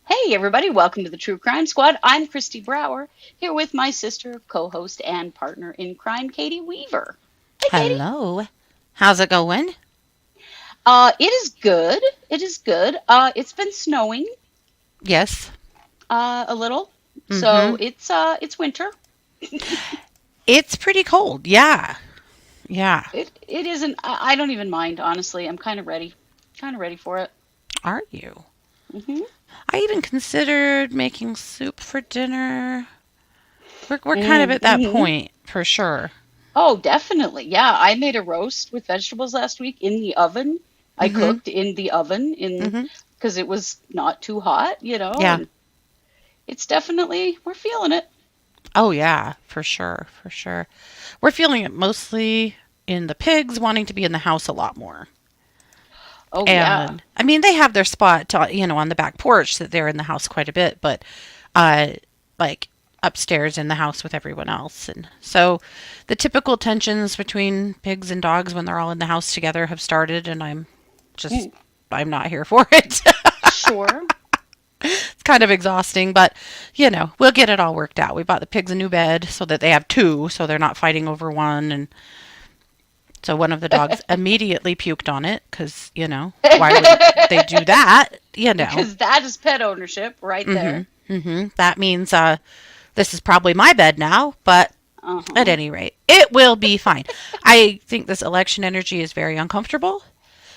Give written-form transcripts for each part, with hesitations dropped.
Hey everybody, welcome to the True Crime Squad. I'm Kristi Brower, here with my sister, co-host, and partner in crime, Katie Weaver. Hey Katie. Hello. How's it going? It is good. It is good. It's been snowing Yes. a little, so Mm-hmm. it's winter. It's pretty cold. Yeah. Yeah. It isn't. I don't even mind, honestly. I'm kind of ready for it. Are you? hmm I even considered making soup for dinner. We're kind of at that hmm point for sure. Oh, definitely. Yeah, I made a roast with vegetables last week in the oven. I Mm-hmm. cooked in the oven in Mm-hmm. because it was not too hot, Yeah. and it's definitely, we're feeling it. Oh yeah, for sure. For sure. We're feeling it mostly in the pigs wanting to be in the house a lot more. Oh, yeah. And I mean, they have their spot, on the back porch that they're in the house quite a bit, but uh, like upstairs in the house with everyone else. And so the typical tensions between pigs and dogs when they're all in the house together have started, and just, Mm, I'm not here for it. sure. It's kind of exhausting, but we'll get it all worked out. We bought the pigs a new bed so that they have two, so they're not fighting over one. And so one of the dogs immediately puked on it because, why wouldn't they do that? Because that is pet ownership right there. That means this is probably my bed now, but at Uh-huh. any rate, it will be fine. I think this election energy is very uncomfortable.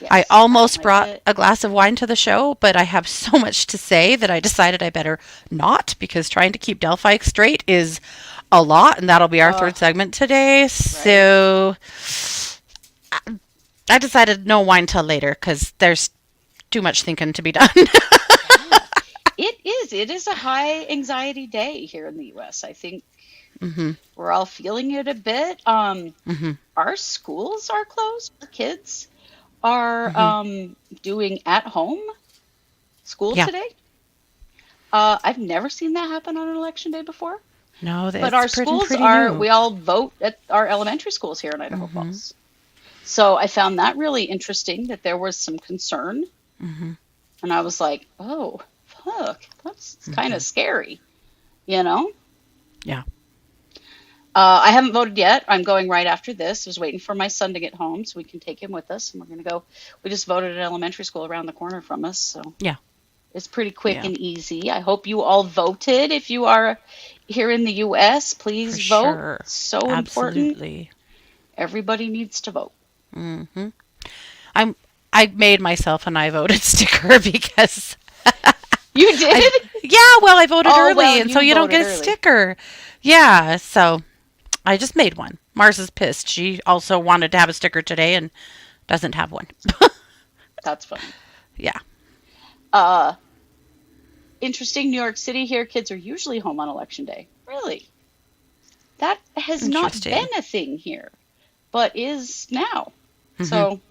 I Yes, I don't almost like brought it. a glass of wine to the show, but I have so much to say that I decided I better not because trying to keep Delphi straight is a lot, and that'll be our Uh, third segment today. right. So I decided no wine till later because there's too much thinking to be done. Yeah. It is. It is a high anxiety day here in the US. I think hmm we're all feeling it a bit. hmm Our schools are closed. Our kids are hmm doing at home school Yeah. today. I've never seen that happen on an election day before. No, But that's our pretty schools pretty are, new. we all vote at our elementary schools here in Idaho hmm Falls. So I found that really interesting that there was some concern. hmm And I was like, oh, fuck, that's kind hmm of scary, you know? Yeah. I haven't voted yet. I'm going right after this. I was waiting for my son to get home so we can take him with us. And we're going to go. We just voted at elementary school around the corner from us. So Yeah. it's pretty quick Yeah. and easy. I hope you all voted. If you are here in the US, For please vote. sure. It's so important. Absolutely. Everybody needs to vote. hmm I'm. I made myself an I voted sticker because You I. did? Yeah. Well, I voted Oh, well, early, and so you you don't voted get a early. sticker. Yeah. So I just made one. Mars is pissed. She also wanted to have a sticker today and doesn't have one. That's funny. Yeah. Uh, Interesting. New York City here, kids are usually home on election day. Really? That has not been Interesting. a thing here, but is now. hmm So,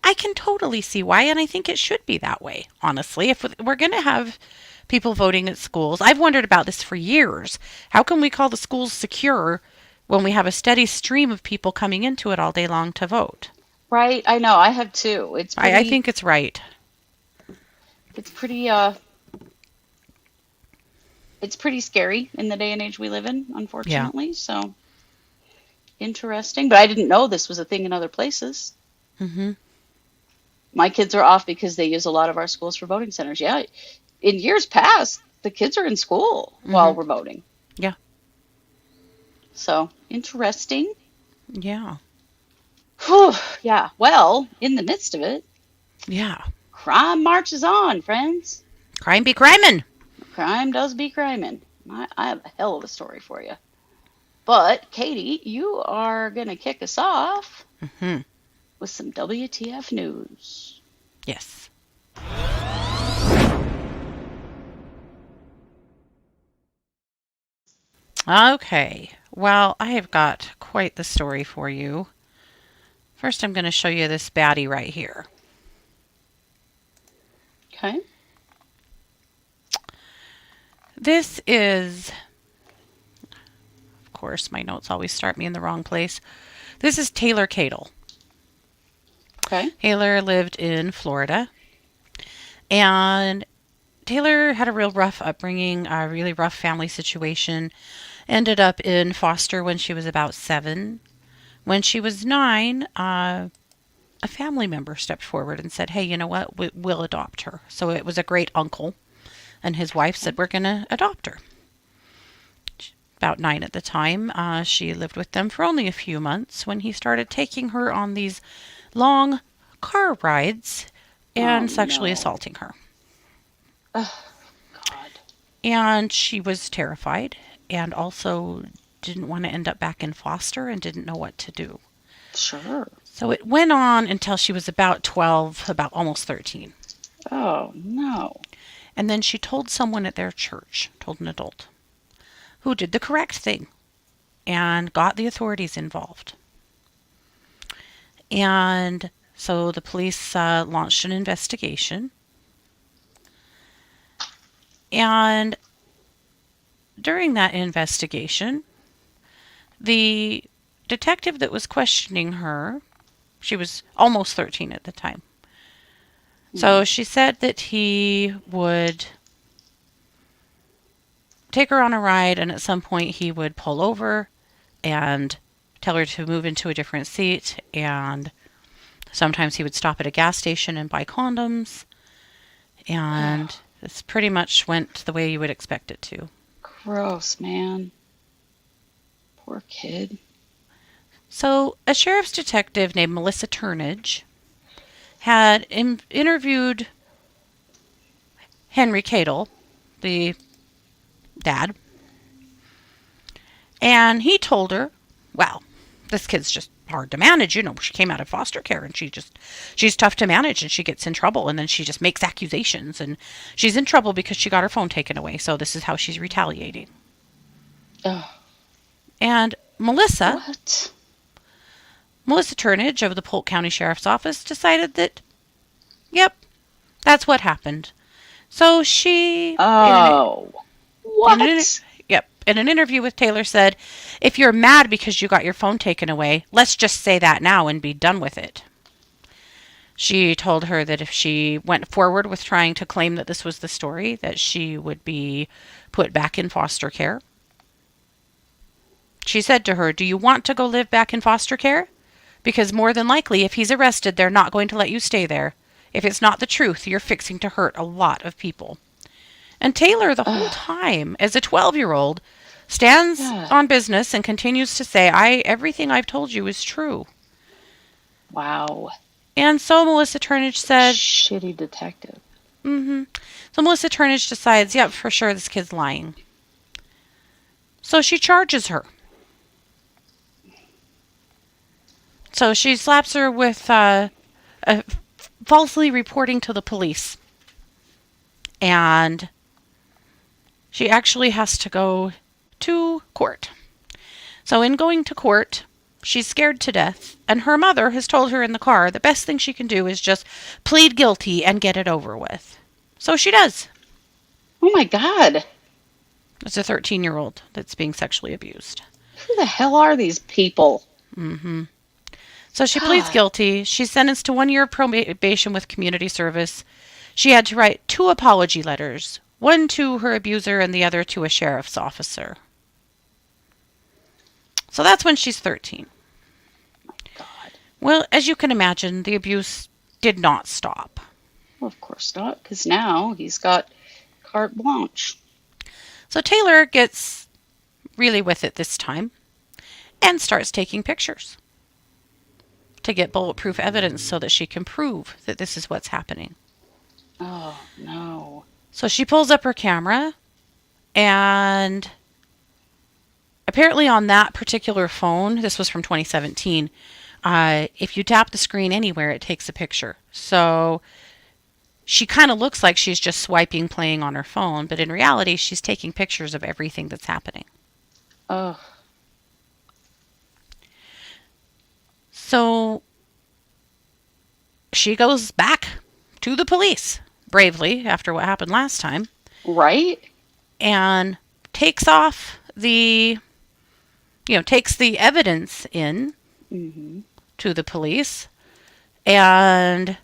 I can totally see why, and I think it should be that way, honestly. If we're going to have people voting at schools, I've wondered about this for years. How can we call the schools secure when we have a steady stream of people coming into it all day long to vote? right, I know, I have too. I think it's right. It's pretty, it's pretty scary in the day and age we live in, Yeah. unfortunately. So, interesting. But I didn't know this was a thing in other places. hmm My kids are off because they use a lot of our schools for voting centers. Yeah, in years past, the kids are in school while hmm we're voting. Yeah. So, interesting. Yeah. Whew, yeah, well, in the midst of it, Yeah. crime marches on, friends. Crime be crimin'. Crime does be criming. I have a hell of a story for you. But, Katie, you are going to kick us off hmm with some WTF news. Yes. Okay. Well, I have got quite the story for you. First, I'm going to show you this baddie right here. Okay. This is, of course, my notes always start me in the wrong place. This is Taylor Cadle. Okay. Taylor lived in Florida, and Taylor had a real rough upbringing, a really rough family situation. Ended up in foster when she was about 7. When she was 9, a family member stepped forward and said, hey, you know what? We'll adopt her. So it was a great uncle, and his wife said, we're going to adopt her. About 9 at the time. She lived with them for only a few months when he started taking her on these long car rides and sexually assaulting her. Oh, God. And she was terrified and also didn't want to end up back in foster and didn't know what to do. Sure. So it went on until she was about 12, about almost 13. Oh, no. And then she told someone at their church, told an adult, who did the correct thing and got the authorities involved. And so the police launched an investigation. And during that investigation, the detective that was questioning her, she was almost 13 at the time. So she said that he would take her on a ride, and at some point he would pull over and tell her to move into a different seat, and sometimes he would stop at a gas station and buy condoms, and this pretty much went the way you would expect it to. Gross, man. Poor kid. So a sheriff's detective named Melissa Turnage had interviewed Henry Cadle, the dad, and he told her, well, this kid's just hard to manage. You know, she came out of foster care and she's tough to manage, and she gets in trouble, and then she just makes accusations, and she's in trouble because she got her phone taken away. So this is how she's retaliating. Oh. And Melissa What? Turnage of the Polk County Sheriff's Office decided that, yep, that's what happened. So she, Oh. What? in an interview with Taylor, said, if you're mad because you got your phone taken away, let's just say that now and be done with it. She told her that if she went forward with trying to claim that this was the story, that she would be put back in foster care. She said to her, do you want to go live back in foster care? Because more than likely, if he's arrested, they're not going to let you stay there. If it's not the truth, you're fixing to hurt a lot of people. And Taylor, the whole time, as a 12-year-old, stands on business and continues to say, everything I've told you is true. Wow. And so Melissa Turnage said... Shitty detective. So Melissa Turnage decides, yep, for sure, this kid's lying. So she charges her. So she slaps her with falsely reporting to the police. And she actually has to go to court. So in going to court, she's scared to death. And her mother has told her in the car the best thing she can do is just plead guilty and get it over with. So she does. Oh my God. It's a 13-year-old that's being sexually abused. Who the hell are these people? So she pleads guilty. She's sentenced to 1 year of probation with community service. She had to write 2 apology letters, one to her abuser and the other to a sheriff's officer. So that's when she's 13. My God. Well, as you can imagine, the abuse did not stop. Well, of course not, because now he's got carte blanche. So Taylor gets really with it this time and starts taking pictures to get bulletproof evidence so that she can prove that this is what's happening. Oh, no. So she pulls up her camera, and apparently on that particular phone, this was from 2017, if you tap the screen anywhere, it takes a picture. So she kind of looks like she's just swiping, playing on her phone, but in reality, she's taking pictures of everything that's happening. Oh. So she goes back to the police bravely after what happened last time Right? and takes off the, takes the evidence in Mm-hmm. to the police. And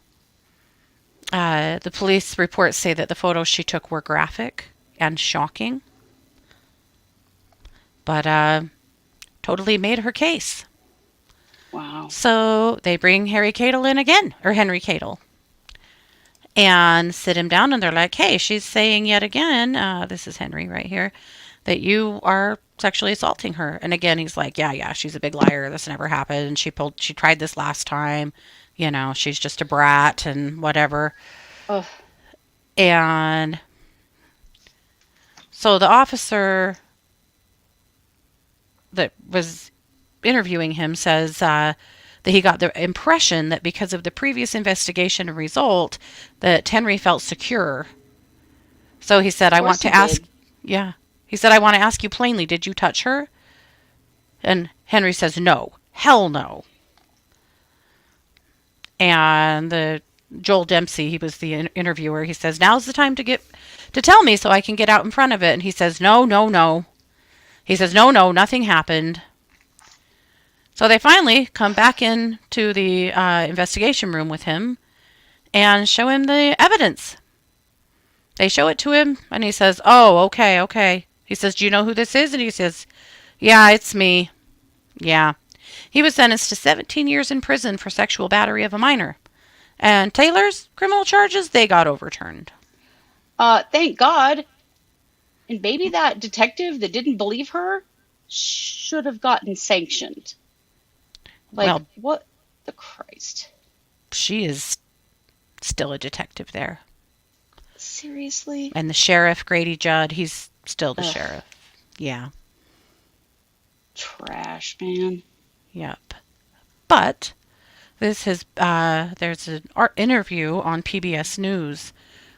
the police reports say that the photos she took were graphic and shocking, but totally made her case. Wow. So they bring Harry Cadle in again, or Henry Cadle, and sit him down, and they're like, hey, she's saying yet again, this is Henry right here, that you are sexually assaulting her. And again, he's like, yeah, she's a big liar. This never happened. She tried this last time. She's just a brat and whatever. Ugh. And so the officer that was interviewing him says that he got the impression that because of the previous investigation and result, that Henry felt secure. So he said, Of I course want he to ask, did. yeah. He said, I want to ask you plainly, did you touch her? And Henry says, no. Hell no. And the Joel Dempsey, he was the interviewer, he says, now's the time to tell me so I can get out in front of it. And he says, no, no, no. He says, no, no, nothing happened. So they finally come back into the investigation room with him and show him the evidence. They show it to him, and he says, oh, okay, okay. He says, do you know who this is? And he says, yeah, it's me. Yeah. He was sentenced to 17 years in prison for sexual battery of a minor. And Taylor's criminal charges, they got overturned. Thank God. And maybe that detective that didn't believe her should have gotten sanctioned. Like, Well, what the Christ? she is still a detective there. Seriously? And the sheriff, Grady Judd, he's still the Ugh, sheriff. Yeah. trash, man. Yep. But there's an interview on PBS News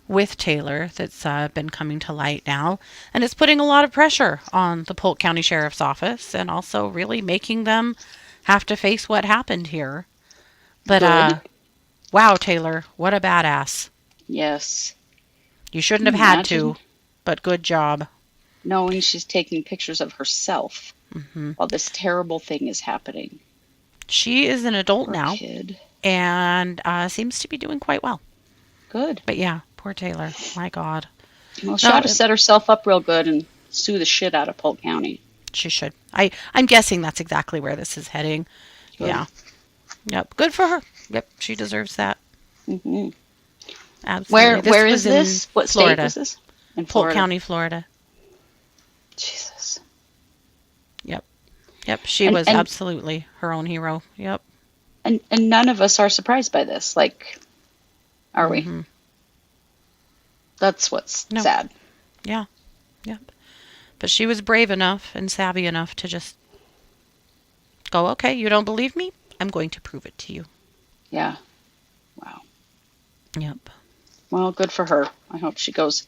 with Taylor that's been coming to light now, and it's putting a lot of pressure on the Polk County Sheriff's Office and also really making them have to face what happened here. But Good. wow, Taylor, what a badass. Yes. You Can shouldn't you have had imagine to, but good job. knowing she's taking pictures of herself Hmm. while this terrible thing is happening? She is an adult Poor now kid. and seems to be doing quite well. Good. But yeah, poor Taylor. My God. Well, she No, ought to set herself up real good and sue the shit out of Polk County. she should. I'm guessing that's exactly where this is heading. Good. Yeah. Yep. Good for her. Yep. She deserves that. Hmm. Absolutely. This Where is was in this? What state Florida. was this? In Polk Florida. County, Florida. Jesus. Yep. Yep. She And was and absolutely her own hero. Yep. and none of us are surprised by this. Like, are we? Hmm. That's what's No. sad. Yeah. Yep. But she was brave enough and savvy enough to just go, okay, you don't believe me? I'm going to prove it to you. Yeah. Wow. Yep. Well, good for her. I hope she goes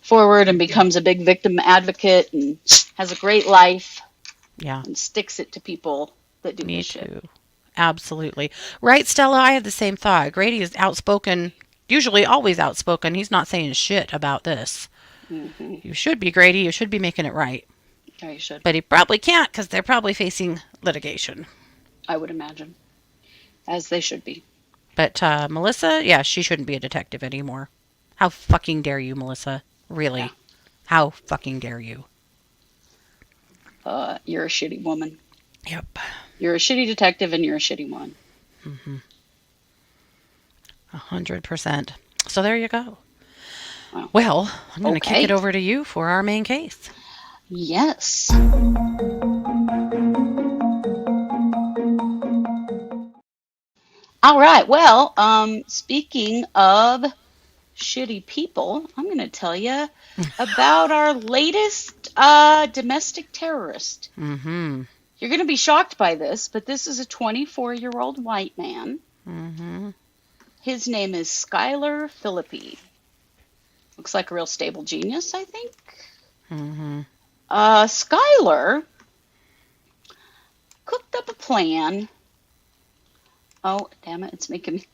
forward and becomes a big victim advocate and has a great life Yeah. and sticks it to people that do Me this shit. too. Absolutely. Right, Stella? I had the same thought. Grady is outspoken, usually always outspoken. He's not saying shit about this. Hmm. You should be, Grady. You should be making it right. Yeah, you should. But he probably can't because they're probably facing litigation. I would imagine. As they should be. But Melissa, yeah, she shouldn't be a detective anymore. How fucking dare you, Melissa? Yeah. Really? How fucking dare you? You're a shitty woman. Yep. You're a shitty detective and you're a shitty one. 100%. So there you go. Wow. Well, I'm going to kick Okay. it over to you for our main case. Yes. All right. Well, speaking of shitty people, I'm going to tell you about our latest domestic terrorist. Mm-hmm. You're going to be shocked by this, but this is a 24-year-old white man. Mm-hmm. His name is Skyler Phillipi. Looks like a real stable genius, I think. Mm-hmm. Skyler cooked up a plan. Oh, damn it, it's making me.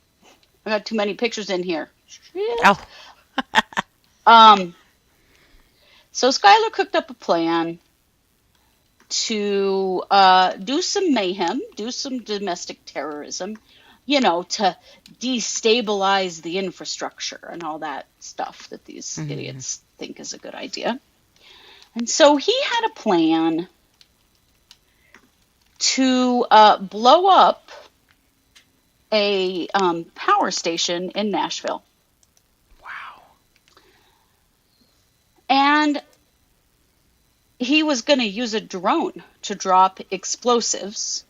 I got too many pictures in here. Shit. Oh, Um, so Skyler cooked up a plan to do some mayhem, do some domestic terrorism, to destabilize the infrastructure and all that stuff that these mm, idiots think is a good idea. And so he had a plan to blow up a power station in Nashville. wow. And he was going to use a drone to drop explosives,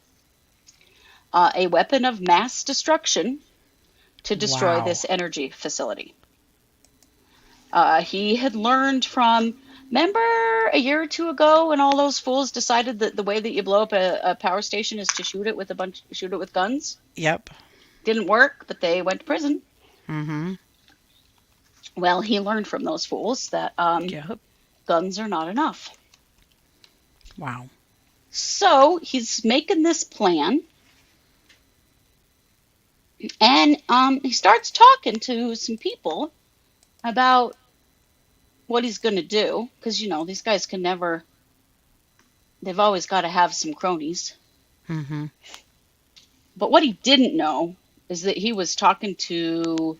a weapon of mass destruction, to destroy Wow. this energy facility. He had learned from, remember a year or two ago when all those fools decided that the way that you blow up a power station is to shoot it with guns? Yep. Didn't work, but they went to prison. Mm-hmm. Well, he learned from those fools that Yep. guns are not enough. Wow. So he's making this plan, and he starts talking to some people about what he's going to do, because these guys can never. They've always got to have some cronies. Mm-hmm. But what he didn't know is that he was talking to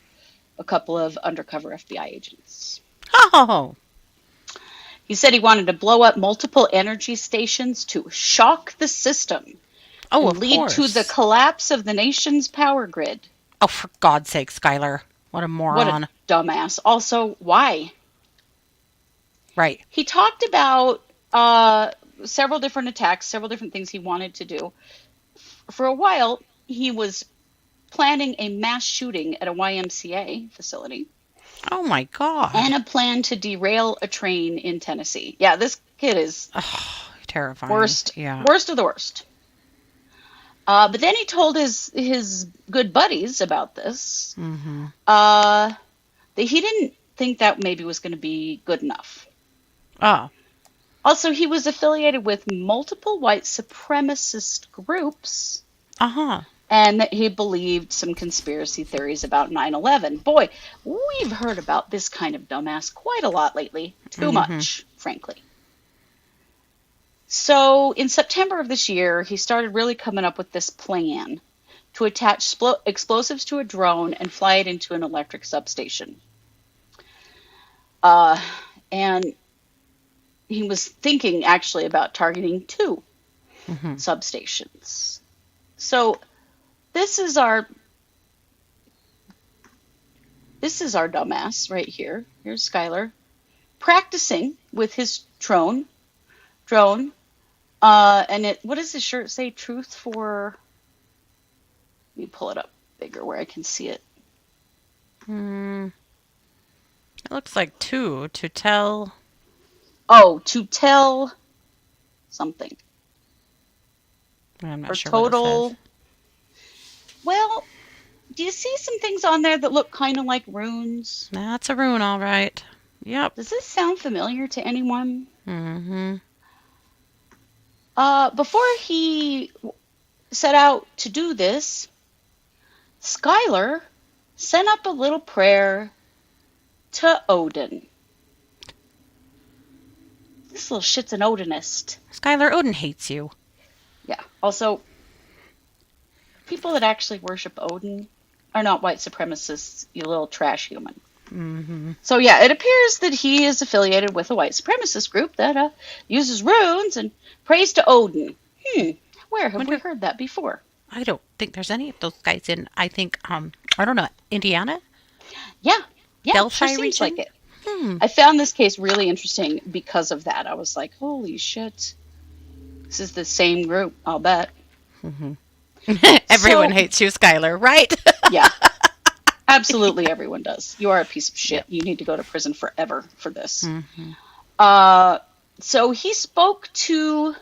a couple of undercover FBI agents. Oh. He said he wanted to blow up multiple energy stations to shock the system Oh, and of lead to the course. collapse of the nation's power grid. Oh, for God's sake, Skyler. What a What a moron. dumbass. Also, why? Right. He talked about several different attacks, several different things he wanted to do. For a while, he was planning a mass shooting at a YMCA facility Oh my God. and a plan to derail a train in Tennessee. Yeah, this kid is Oh, terrifying. worst, Yeah. worst of the worst. But then he told his good buddies about this. Mm-hmm. That he didn't think that maybe was going to be good enough. Oh. Also, he was affiliated with multiple white supremacist groups, Uh-huh. and that he believed some conspiracy theories about 9/11. Boy, we've heard about this kind of dumbass quite a lot lately. Too Mm-hmm. much, frankly. So in September of this year, he started really coming up with this plan to attach explosives to a drone and fly it into an electric substation. And he was thinking actually about targeting two Mm-hmm. substations. So this is our dumbass right here. Here's Skyler practicing with his drone. And what does his shirt say? Truth for. Let me pull it up bigger where I can see it. Mm. It looks like two to tell. Oh, to tell something. I'm not Or sure what it says. total. Well, do you see some things on there that look kind of like runes? That's a rune, all right. Yep. Does this sound familiar to anyone? Mm-hmm. Before he set out to do this, Skyler sent up a little prayer to Odin. This little shit's an Odinist. Skyler, Odin hates you. Yeah. Also, people that actually worship Odin are not white supremacists, you little trash human. Mm-hmm. So yeah, it appears that he is affiliated with a white supremacist group that uses runes and prays to Odin. Where have we Wonder. heard that before? I don't think there's any of those guys in. I think I don't know, Indiana, Yeah, sure Delphi seems like region. it. Hmm. I found this case really interesting because of that. I was like, holy shit. This is the same group, I'll bet. Mm-hmm. So, Everyone hates you, Skyler, right? yeah, absolutely everyone does. You are a piece of shit. Yep. You need to go to prison forever for this. Mm-hmm. So he spoke to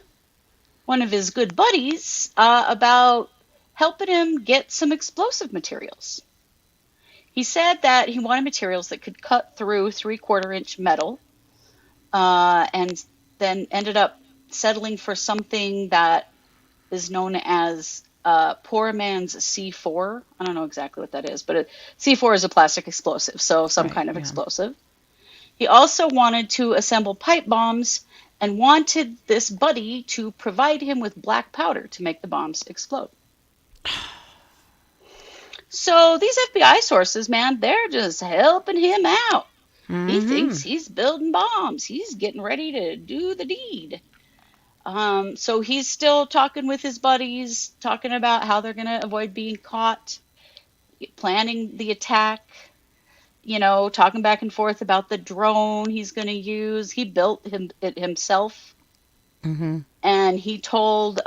one of his good buddies about helping him get some explosive materials. He said that he wanted materials that could cut through 3/4 inch metal, and then ended up settling for something that is known as poor man's C4. I don't know exactly what that is, but C4 is a plastic explosive, so some Right. kind of Yeah. explosive. He also wanted to assemble pipe bombs and wanted this buddy to provide him with black powder to make the bombs explode. So these FBI sources, man, they're just helping him out. He thinks Mm-hmm. he's building bombs. He's getting ready to do the deed. So he's still talking with his buddies, talking about how they're going to avoid being caught, planning the attack, talking back and forth about the drone he's going to use. He built it himself, Mm-hmm. and he told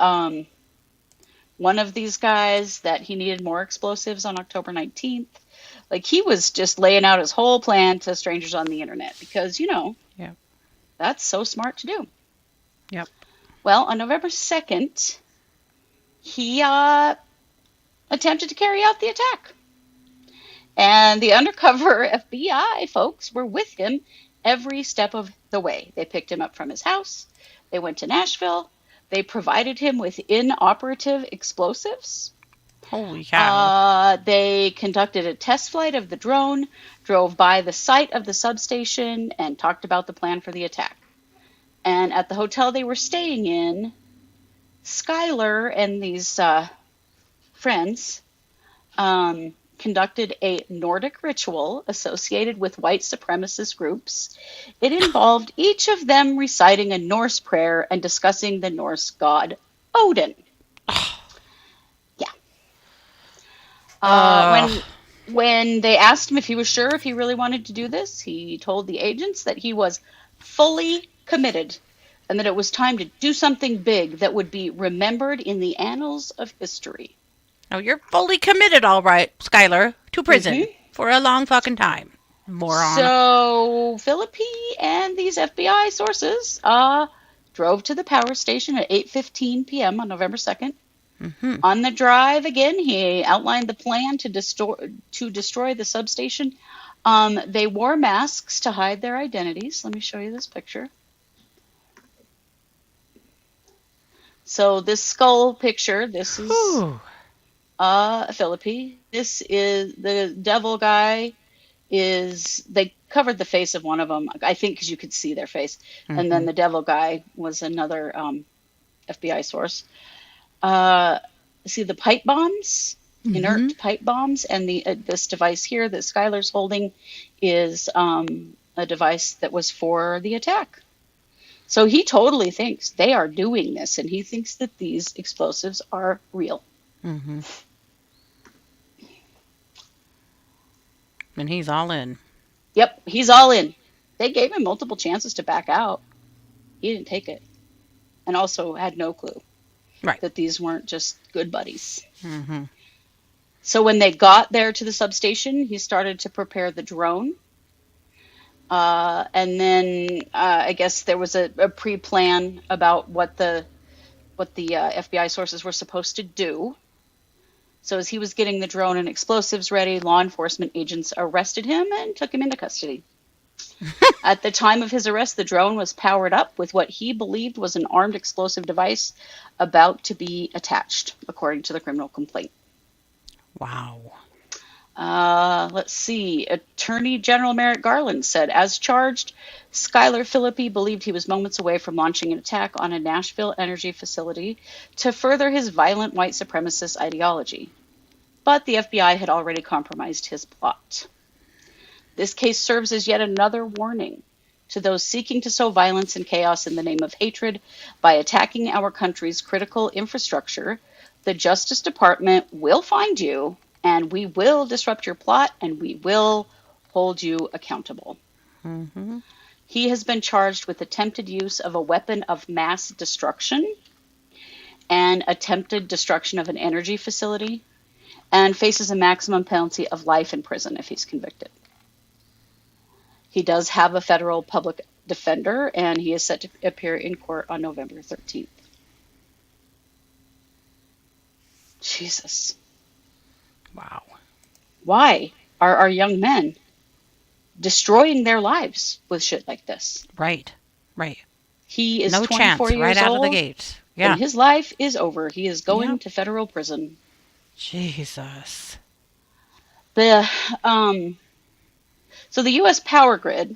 one of these guys that he needed more explosives on October 19th. Like, he was just laying out his whole plan to strangers on the internet because, Yep. that's so smart to do. Yep. Well, on November 2nd, he attempted to carry out the attack. And the undercover FBI folks were with him every step of the way. They picked him up from his house. They went to Nashville. They provided him with inoperative explosives. Holy cow. They conducted a test flight of the drone, drove by the site of the substation, and talked about the plan for the attack. And at the hotel they were staying in, Skyler and these friends conducted a Nordic ritual associated with white supremacist groups. It involved each of them reciting a Norse prayer and discussing the Norse god Odin. Yeah. Uh, When they asked him if he was sure if he really wanted to do this, he told the agents that he was fully committed and that it was time to do something big that would be remembered in the annals of history. no, you're fully committed, all right, Skyler, to prison Mm-hmm. for a long fucking time. Moron. So Philippi and these FBI sources drove to the power station at 8:15 p.m. on November 2nd. Mm-hmm. On the drive again, he outlined the plan to destroy the substation. They wore masks to hide their identities. Let me show you this picture. So this skull picture, this is Whew. Philippi. This is the devil guy. They covered the face of one of them, I think, because you could see their face, and then Mm-hmm. the devil guy was another FBI source. Uh, See the pipe bombs, Mm-hmm. inert pipe bombs, and this device here that Skyler's holding is a device that was for the attack. So he totally thinks they are doing this, and he thinks that these explosives are real. Mm-hmm. And he's all in. Yep, he's all in. They gave him multiple chances to back out. He didn't take it, and also had no clue Right. that these weren't just good buddies. Mm-hmm. So when they got there to the substation, he started to prepare the drone. And then I guess there was a pre-plan about what the FBI sources were supposed to do. So as he was getting the drone and explosives ready, law enforcement agents arrested him and took him into custody. At the time of his arrest, the drone was powered up with what he believed was an armed explosive device about to be attached, according to the criminal complaint. Wow. Let's see. Attorney General Merrick Garland said, as charged, Skyler Phillipi believed he was moments away from launching an attack on a Nashville energy facility to further his violent white supremacist ideology. But the FBI had already compromised his plot. This case serves as yet another warning to those seeking to sow violence and chaos in the name of hatred by attacking our country's critical infrastructure. The Justice Department will find you, and we will disrupt your plot, and we will hold you accountable. Mm-hmm. He has been charged with attempted use of a weapon of mass destruction and attempted destruction of an energy facility, and faces a maximum penalty of life in prison if he's convicted. He does have a federal public defender, and he is set to appear in court on November 13th. Jesus. Wow. Why are our young men destroying their lives with shit like this? Right. Right. He is No 24 chance right years out of the old. gate. then Yeah. his life is over. He is going Yep. to federal prison. Jesus. The so the U.S. power grid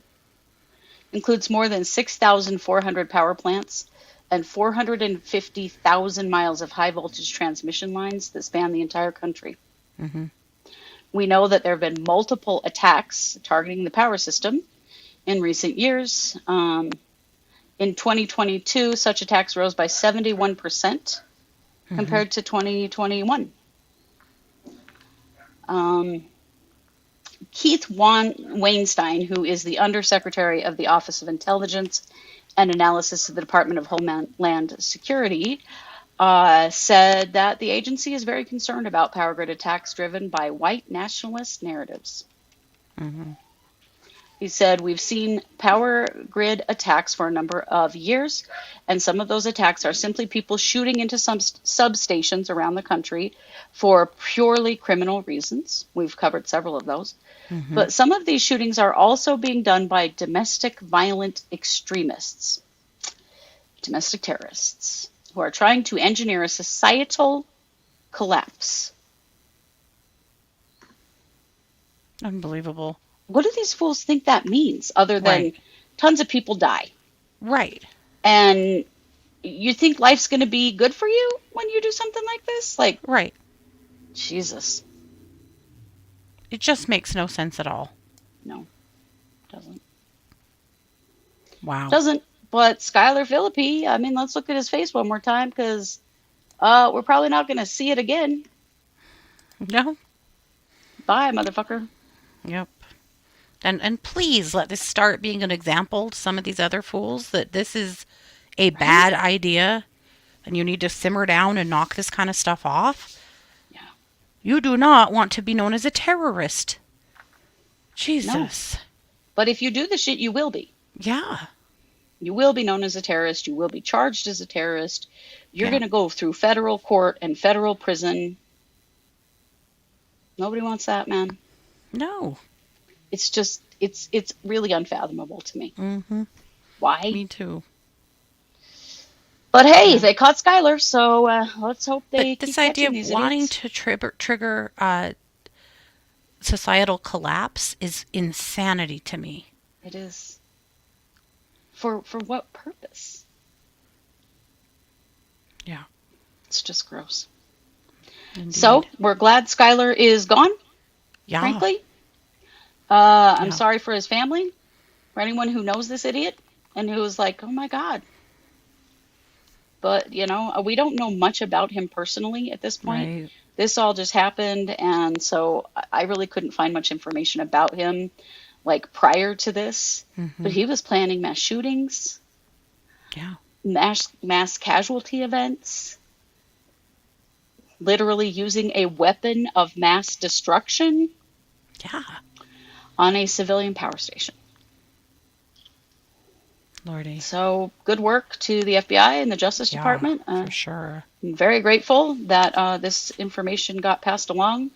includes more than 6,400 power plants and 450,000 miles of high voltage transmission lines that span the entire country. Hmm. We know that there have been multiple attacks targeting the power system in recent years. In 2022, such attacks rose by 71% Hmm. compared to 2021. Um, Keith Weinstein, who is the Undersecretary of the Office of Intelligence and Analysis of the Department of Homeland Security, said that the agency is very concerned about power grid attacks driven by white nationalist narratives. Hmm. He said, we've seen power grid attacks for a number of years, and some of those attacks are simply people shooting into some substations around the country for purely criminal reasons. We've covered several of those. Hmm. But some of these shootings are also being done by domestic violent extremists, domestic terrorists, who are trying to engineer a societal collapse. Unbelievable. What do these fools think that means other than Right. tons of people die? Right. And you think life's going to be good for you when you do something like this? Like, Right. Jesus. It just makes no sense at all. No, doesn't. Wow. Doesn't. But Skyler Phillipi, I mean, let's look at his face one more time because we're probably not going to see it again. No. Bye, motherfucker. Yep. And please let this start being an example to some of these other fools that this is a Right? bad idea and you need to simmer down and knock this kind of stuff off. Yeah. You do not want to be known as a terrorist. No. Jesus. But if you do the shit, you will be. Yeah. You will be known as a terrorist. You will be charged as a terrorist. You're Yeah. going to go through federal court and federal prison. Nobody wants that, man. No. It's just, it's really unfathomable to me. Mm-hmm. Why? Me too. But hey, Yeah. they caught Skyler, so let's hope they But this keep idea catching of these wanting idiots. to trigger societal collapse is insanity to me. It is. For what purpose? Yeah. It's just gross. So Indeed. we're glad Skyler is gone, Yeah. frankly. I'm Yeah. sorry for his family, for anyone who knows this idiot and who is like, oh my God. But, we don't know much about him personally at this point. Right. This all just happened, and so I really couldn't find much information about him, like prior to this. But Mm-hmm. he was planning mass shootings, Yeah. mass casualty events, literally using a weapon of mass destruction Yeah. on a civilian power station. Lordy. So good work to the FBI and the Justice Yeah, Department. for sure. I'm very grateful that this information got passed along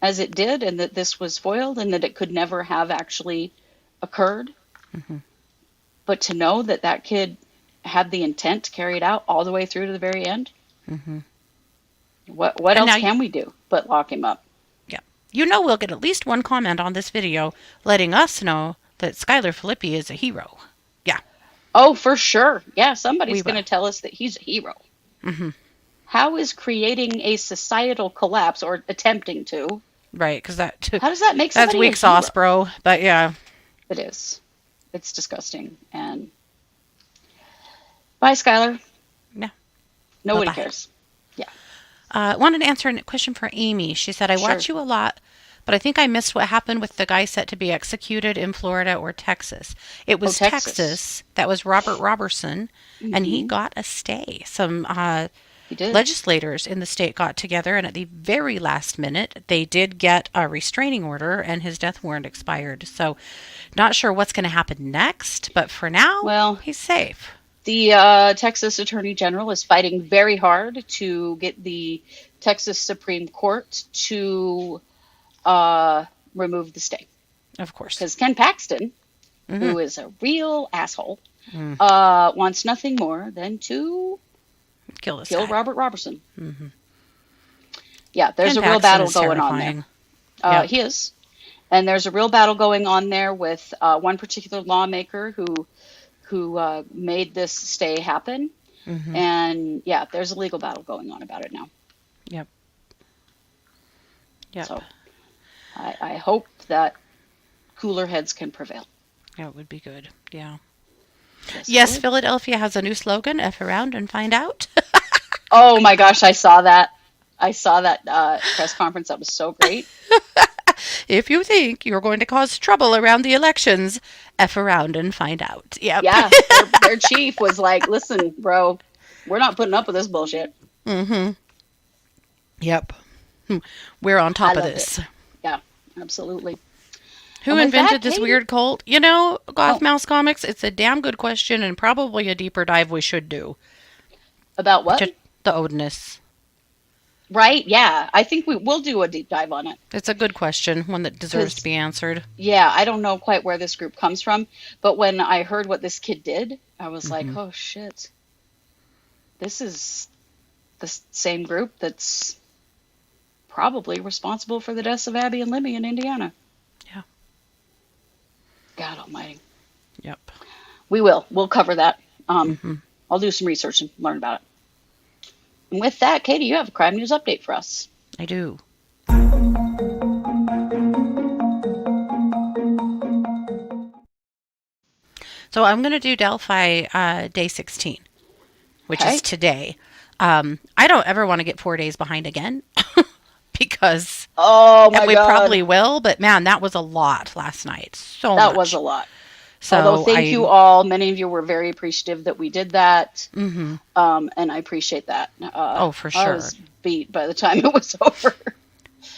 as it did, and that this was foiled, and that it could never have actually occurred. Mm-hmm. But to know that that kid had the intent to carry it out all the way through to the very end, Mm-hmm. what And else now, can we do but lock him up? yeah, we'll get at least one comment on this video letting us know that Skyler Phillipi is a hero. Yeah, Oh, for sure. Yeah, we somebody's going will. to tell us that he's a hero. Mm-hmm. How is creating a societal collapse, or attempting to, Right, because how does that make that's somebody a weak sauce, hero? bro. But yeah, It is. It's disgusting. And bye, Skyler. yeah. Nobody Bye-bye. cares. Yeah, Wanted to answer a question for Amy. She said, I sure. watch you a lot, but I think I missed what happened with the guy set to be executed in Florida or Texas. It Oh, was Texas. Texas. That was Robert Robertson, and he Hmm. got a stay. Some He did. legislators in the state got together, and at the very last minute, they did get a restraining order, and his death warrant expired. So, not sure what's going to happen next, but for now, Well, he's safe. the Texas Attorney General is fighting very hard to get the Texas Supreme Court to remove the stay. Of course. Because Ken Paxton, Hmm. who is a real asshole, Mm. wants nothing more than to kill this Kill guy. Robert Robertson. Mm-hmm. Yeah, there's Ken a real Paxton battle is going on there. terrifying. Yep. He is. And there's a real battle going on there with one particular lawmaker who made this stay happen. Mm-hmm. And yeah, there's a legal battle going on about it now. Yep. Yep. So I hope that cooler heads can prevail. That would be good. Yeah. Yes, Philadelphia has a new slogan, F around and find out. Oh my gosh, I saw that. I saw that press conference. That was so great. If you think you're going to cause trouble around the elections, F around and find out. Yep. Yeah, their chief was like, listen, bro, we're not putting up with this bullshit. Mm-hmm. Yep. We're on top of loved this. it. Yeah, absolutely. Who And with invented that, this Katie? weird cult? You know, Goth Oh, Mouse Comics, it's a damn good question and probably a deeper dive we should do. about what? To the Odinists. Right? Yeah, I think we'll do a deep dive on it. It's a good question, one that deserves to Because, be answered. yeah, I don't know quite where this group comes from, but when I heard what this kid did, I was like, Mm-hmm. oh shit, this is the same group that's probably responsible for the deaths of Abby and Lemmy in Indiana. Yeah. God almighty. Yep. We'll cover that. Mm-hmm. I'll do some research and learn about it. And with that, Katie, you have a crime news update for us. I do. So I'm going to do Delphi day 16, which Okay. is today. I don't ever want to get 4 days behind again because, Oh and my we God. probably will, but man, that was a lot last night. So That much. was a lot. So Although, thank you all. Many of you were very appreciative that we did that. Mm-hmm. And I appreciate that. Oh, for I sure. was beat by the time it was over.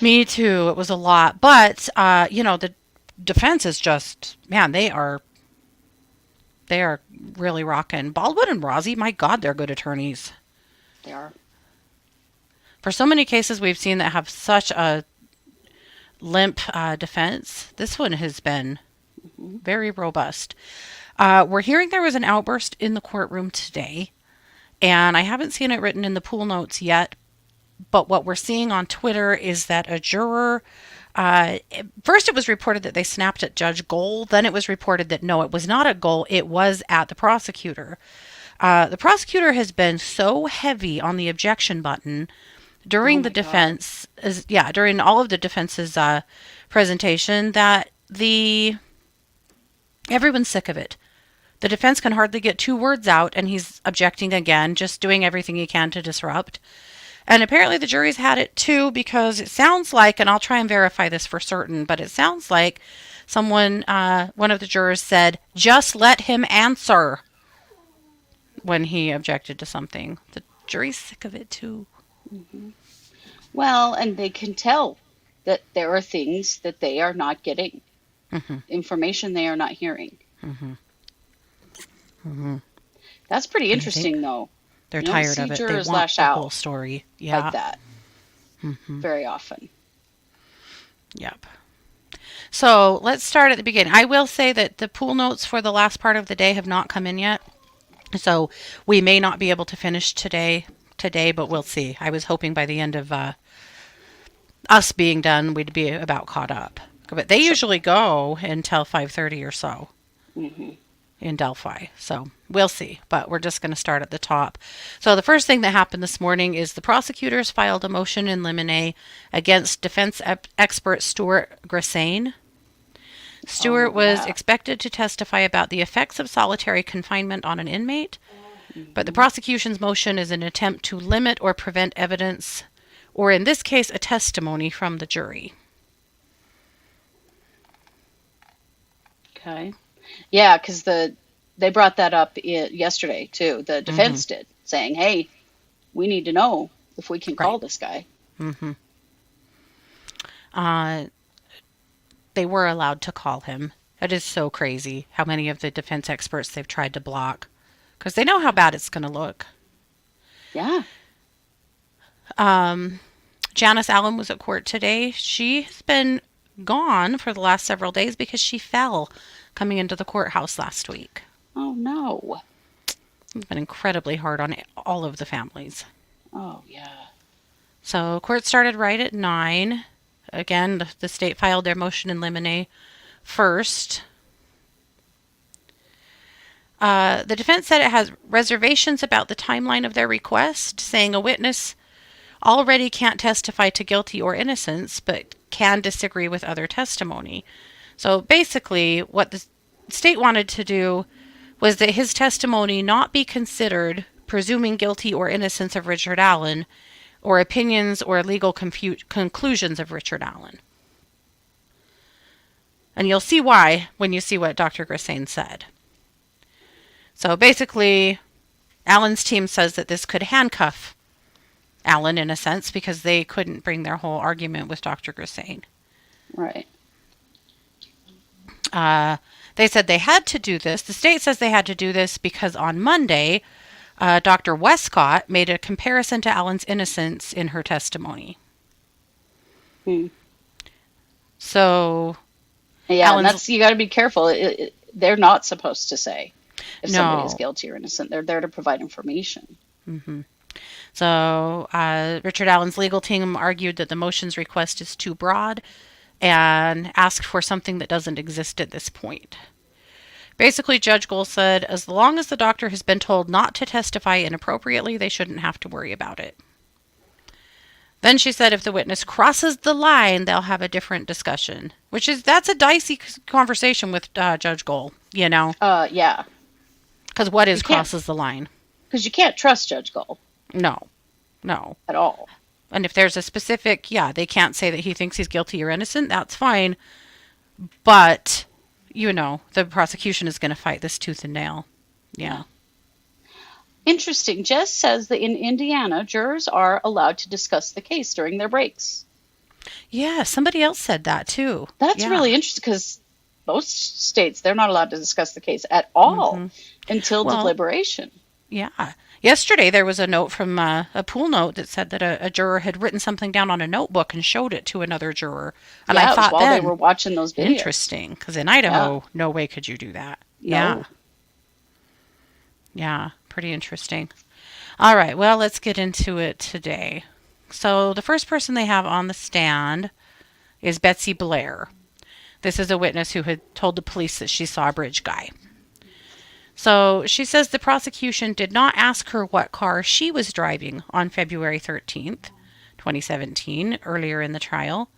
Me too. It was a lot. But, the defense is just, man, they are really rocking. Baldwin and Rozzi, my God, they're good attorneys. They are. For so many cases we've seen that have such a limp defense, this one has been very robust. We're hearing there was an outburst in the courtroom today, and I haven't seen it written in the pool notes yet, but what we're seeing on Twitter is that a juror, first it was reported that they snapped at Judge Gold, then it was reported that no, it was not at Gold, it was at the prosecutor. The prosecutor has been so heavy on the objection button during Oh the my God. defense, during all of the defense's presentation that everyone's sick of it. The defense can hardly get 2 words out, and he's objecting again, just doing everything he can to disrupt. And apparently the jury's had it too, because it sounds like, and I'll try and verify this for certain, but it sounds like one of the jurors said, just let him answer when he objected to something. The jury's sick of it too. Well, and they can tell that there are things that they are not getting, Mm-hmm. information they are not hearing. Mm-hmm. Mm-hmm. That's pretty And I think interesting, though. they're You don't tired see of it. They jurors want lash the out whole story. Yeah. like that Mm-hmm. very often. Yep. So let's start at the beginning. I will say that the pool notes for the last part of the day have not come in yet. So we may not be able to finish today, but we'll see. I was hoping by the end of us being done, we'd be about caught up. But they usually go until 5:30 or so Mm-hmm. in Delphi. So we'll see. But we're just going to start at the top. So the first thing that happened this morning is the prosecutors filed a motion in limine against defense expert Stuart Grassain. Stewart was expected to testify about the effects of solitary confinement on an inmate, but the prosecution's motion is an attempt to limit or prevent evidence, or in this case, a testimony from the jury. Okay. Yeah, because they brought that up yesterday too. The defense did, saying, "Hey, we need to know if we can call this guy." Mm-hmm. They were allowed to call him. It is so crazy how many of the defense experts they've tried to block because they know how bad it's going to look. Yeah. Janice Allen was at court today. She's been gone for the last several days because she fell coming into the courthouse last week. Oh no. It's been incredibly hard on all of the families. Oh, yeah. So court started right at 9. Again, the state filed their motion in limine first. The defense said it has reservations about the timeline of their request, saying a witness already can't testify to guilty or innocence, but can disagree with other testimony. So basically, what the state wanted to do was that his testimony not be considered presuming guilty or innocence of Richard Allen, or opinions or legal conclusions of Richard Allen. And you'll see why when you see what Dr. Grisane said. So basically, Allen's team says that this could handcuff Allen in a sense because they couldn't bring their whole argument with Dr. Grisane. Right. They said they had to do this. The state says they had to do this because on Monday, Dr. Westcott made a comparison to Allen's innocence in her testimony. So, yeah, and that's, you got to be careful. They're not supposed to say if somebody is guilty or innocent. They're there to provide information. So, Richard Allen's legal team argued that the motion's request is too broad and asked for something that doesn't exist at this point. Basically, Judge Gohl said, as long as the doctor has been told not to testify inappropriately, they shouldn't have to worry about it. Then she said if the witness crosses the line, they'll have a different discussion, that's a dicey conversation with Judge Gohl, you know? Yeah. Because what is crosses the line? Because you can't trust Judge Gohl. No. At all. And if there's a specific, they can't say that he thinks he's guilty or innocent, that's fine. But, the prosecution is going to fight this tooth and nail. Yeah. Interesting. Jess says that in Indiana, jurors are allowed to discuss the case during their breaks. Yeah, somebody else said that too. That's really interesting because most states, they're not allowed to discuss the case at all until deliberation. Yeah. Yesterday, there was a note from a pool note that said that a juror had written something down on a notebook and showed it to another juror. And I thought while they were watching those videos. Interesting, because in Idaho, no way could you do that. No. Yeah, pretty interesting. All right, well, let's get into it today. So the first person they have on the stand is Betsy Blair. This is a witness who had told the police that she saw a bridge guy. So she says the prosecution did not ask her what car she was driving on February 13th, 2017, earlier in the trial.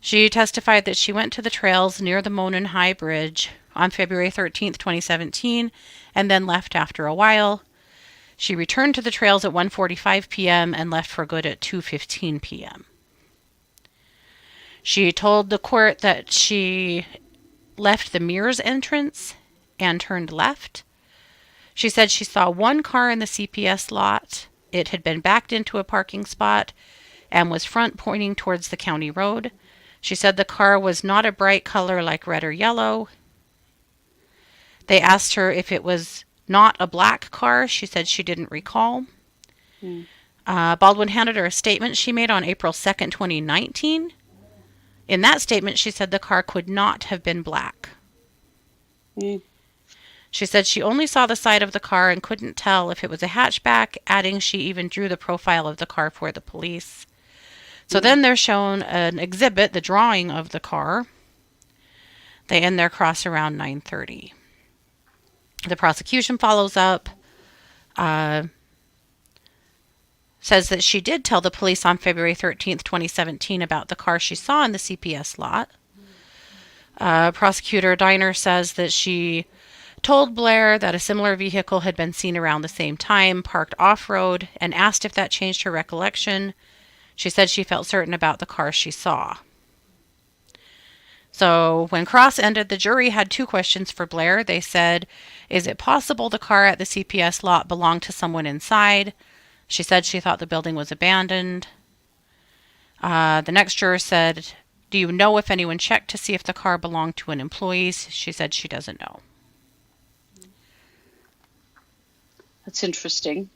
She testified that she went to the trails near the Monon High Bridge on February 13th, 2017, and then left after a while. She returned to the trails at 1:45 p.m. and left for good at 2:15 p.m. She told the court that she left the Mears entrance and turned left. She said she saw one car in the CPS lot. It had been backed into a parking spot and was front pointing towards the county road. She said the car was not a bright color like red or yellow. They asked her if it was not a black car. She said she didn't recall. Baldwin handed her a statement she made on April 2nd, 2019. In that statement, she said the car could not have been black. She said she only saw the side of the car and couldn't tell if it was a hatchback, adding she even drew the profile of the car for the police. So then they're shown an exhibit, the drawing of the car. They end their cross around 9:30. The prosecution follows up, says that she did tell the police on February 13th, 2017 about the car she saw in the CPS lot. Prosecutor Diner says that she told Blair that a similar vehicle had been seen around the same time, parked off-road, and asked if that changed her recollection. She said she felt certain about the car she saw. So when cross ended, the jury had two questions for Blair. They said, is it possible the car at the CPS lot belonged to someone inside? She said she thought the building was abandoned. The next juror said, do you know if anyone checked to see if the car belonged to an employee? She said she doesn't know. That's interesting.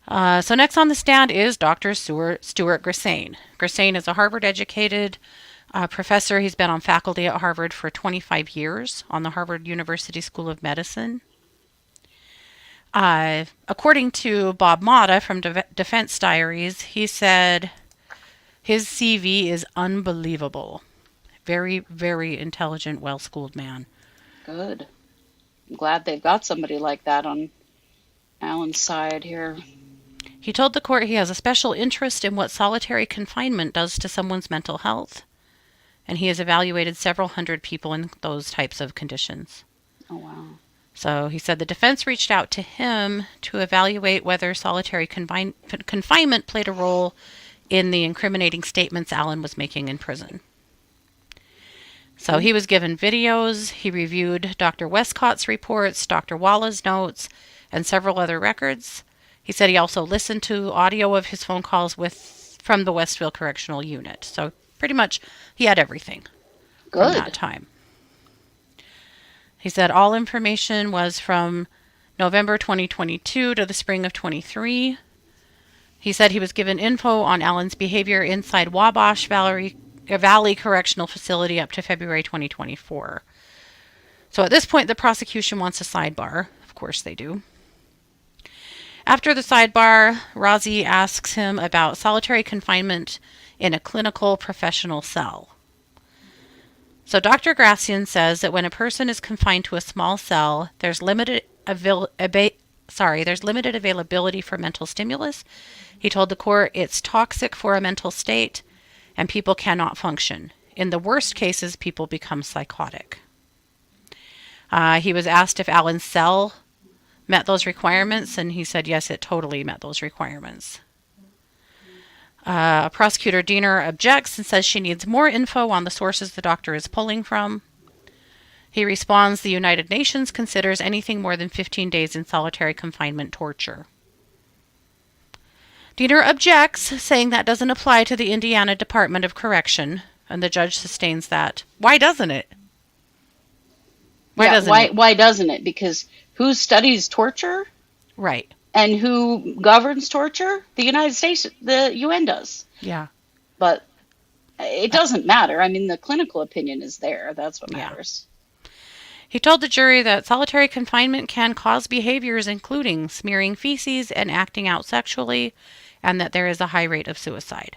So next on the stand is Dr. Stuart Grisane. Grisane is a Harvard-educated professor. He's been on faculty at Harvard for 25 years on the Harvard University School of Medicine. According to Bob Motta from Defense Diaries, he said his CV is unbelievable. Very, very intelligent, well-schooled man. Good. I'm glad they've got somebody like that on Alan's side here. He told the court he has a special interest in what solitary confinement does to someone's mental health, and he has evaluated several hundred people in those types of conditions. Oh, wow. So he said the defense reached out to him to evaluate whether solitary confinement played a role in the incriminating statements Alan was making in prison. So he was given videos, he reviewed Dr. Westcott's reports, Dr. Walla's notes, and several other records. He said he also listened to audio of his phone calls from the Westville Correctional Unit. So pretty much he had everything from that time. He said all information was from November 2022 to the spring of 23. He said he was given info on Alan's behavior inside Wabash Valley Correctional Facility up to February 2024. So at this point, the prosecution wants a sidebar. Of course they do. After the sidebar, Rozzi asks him about solitary confinement in a clinical professional cell. So Dr. Gracian says that when a person is confined to a small cell, there's limited availability for mental stimulus. He told the court it's toxic for a mental state and people cannot function. In the worst cases, people become psychotic. He was asked if Alan's cell met those requirements, and he said yes, it totally met those requirements. Prosecutor Diener objects and says she needs more info on the sources the doctor is pulling from. He responds the United Nations considers anything more than 15 days in solitary confinement torture. Diener objects, saying that doesn't apply to the Indiana Department of Correction, and the judge sustains that. Why doesn't it? Why doesn't it? Because who studies torture? Right. And who governs torture? The United States, the UN does. Yeah. But it doesn't matter. I mean, the clinical opinion is there. That's what matters. Yeah. He told the jury that solitary confinement can cause behaviors including smearing feces and acting out sexually, and that there is a high rate of suicide.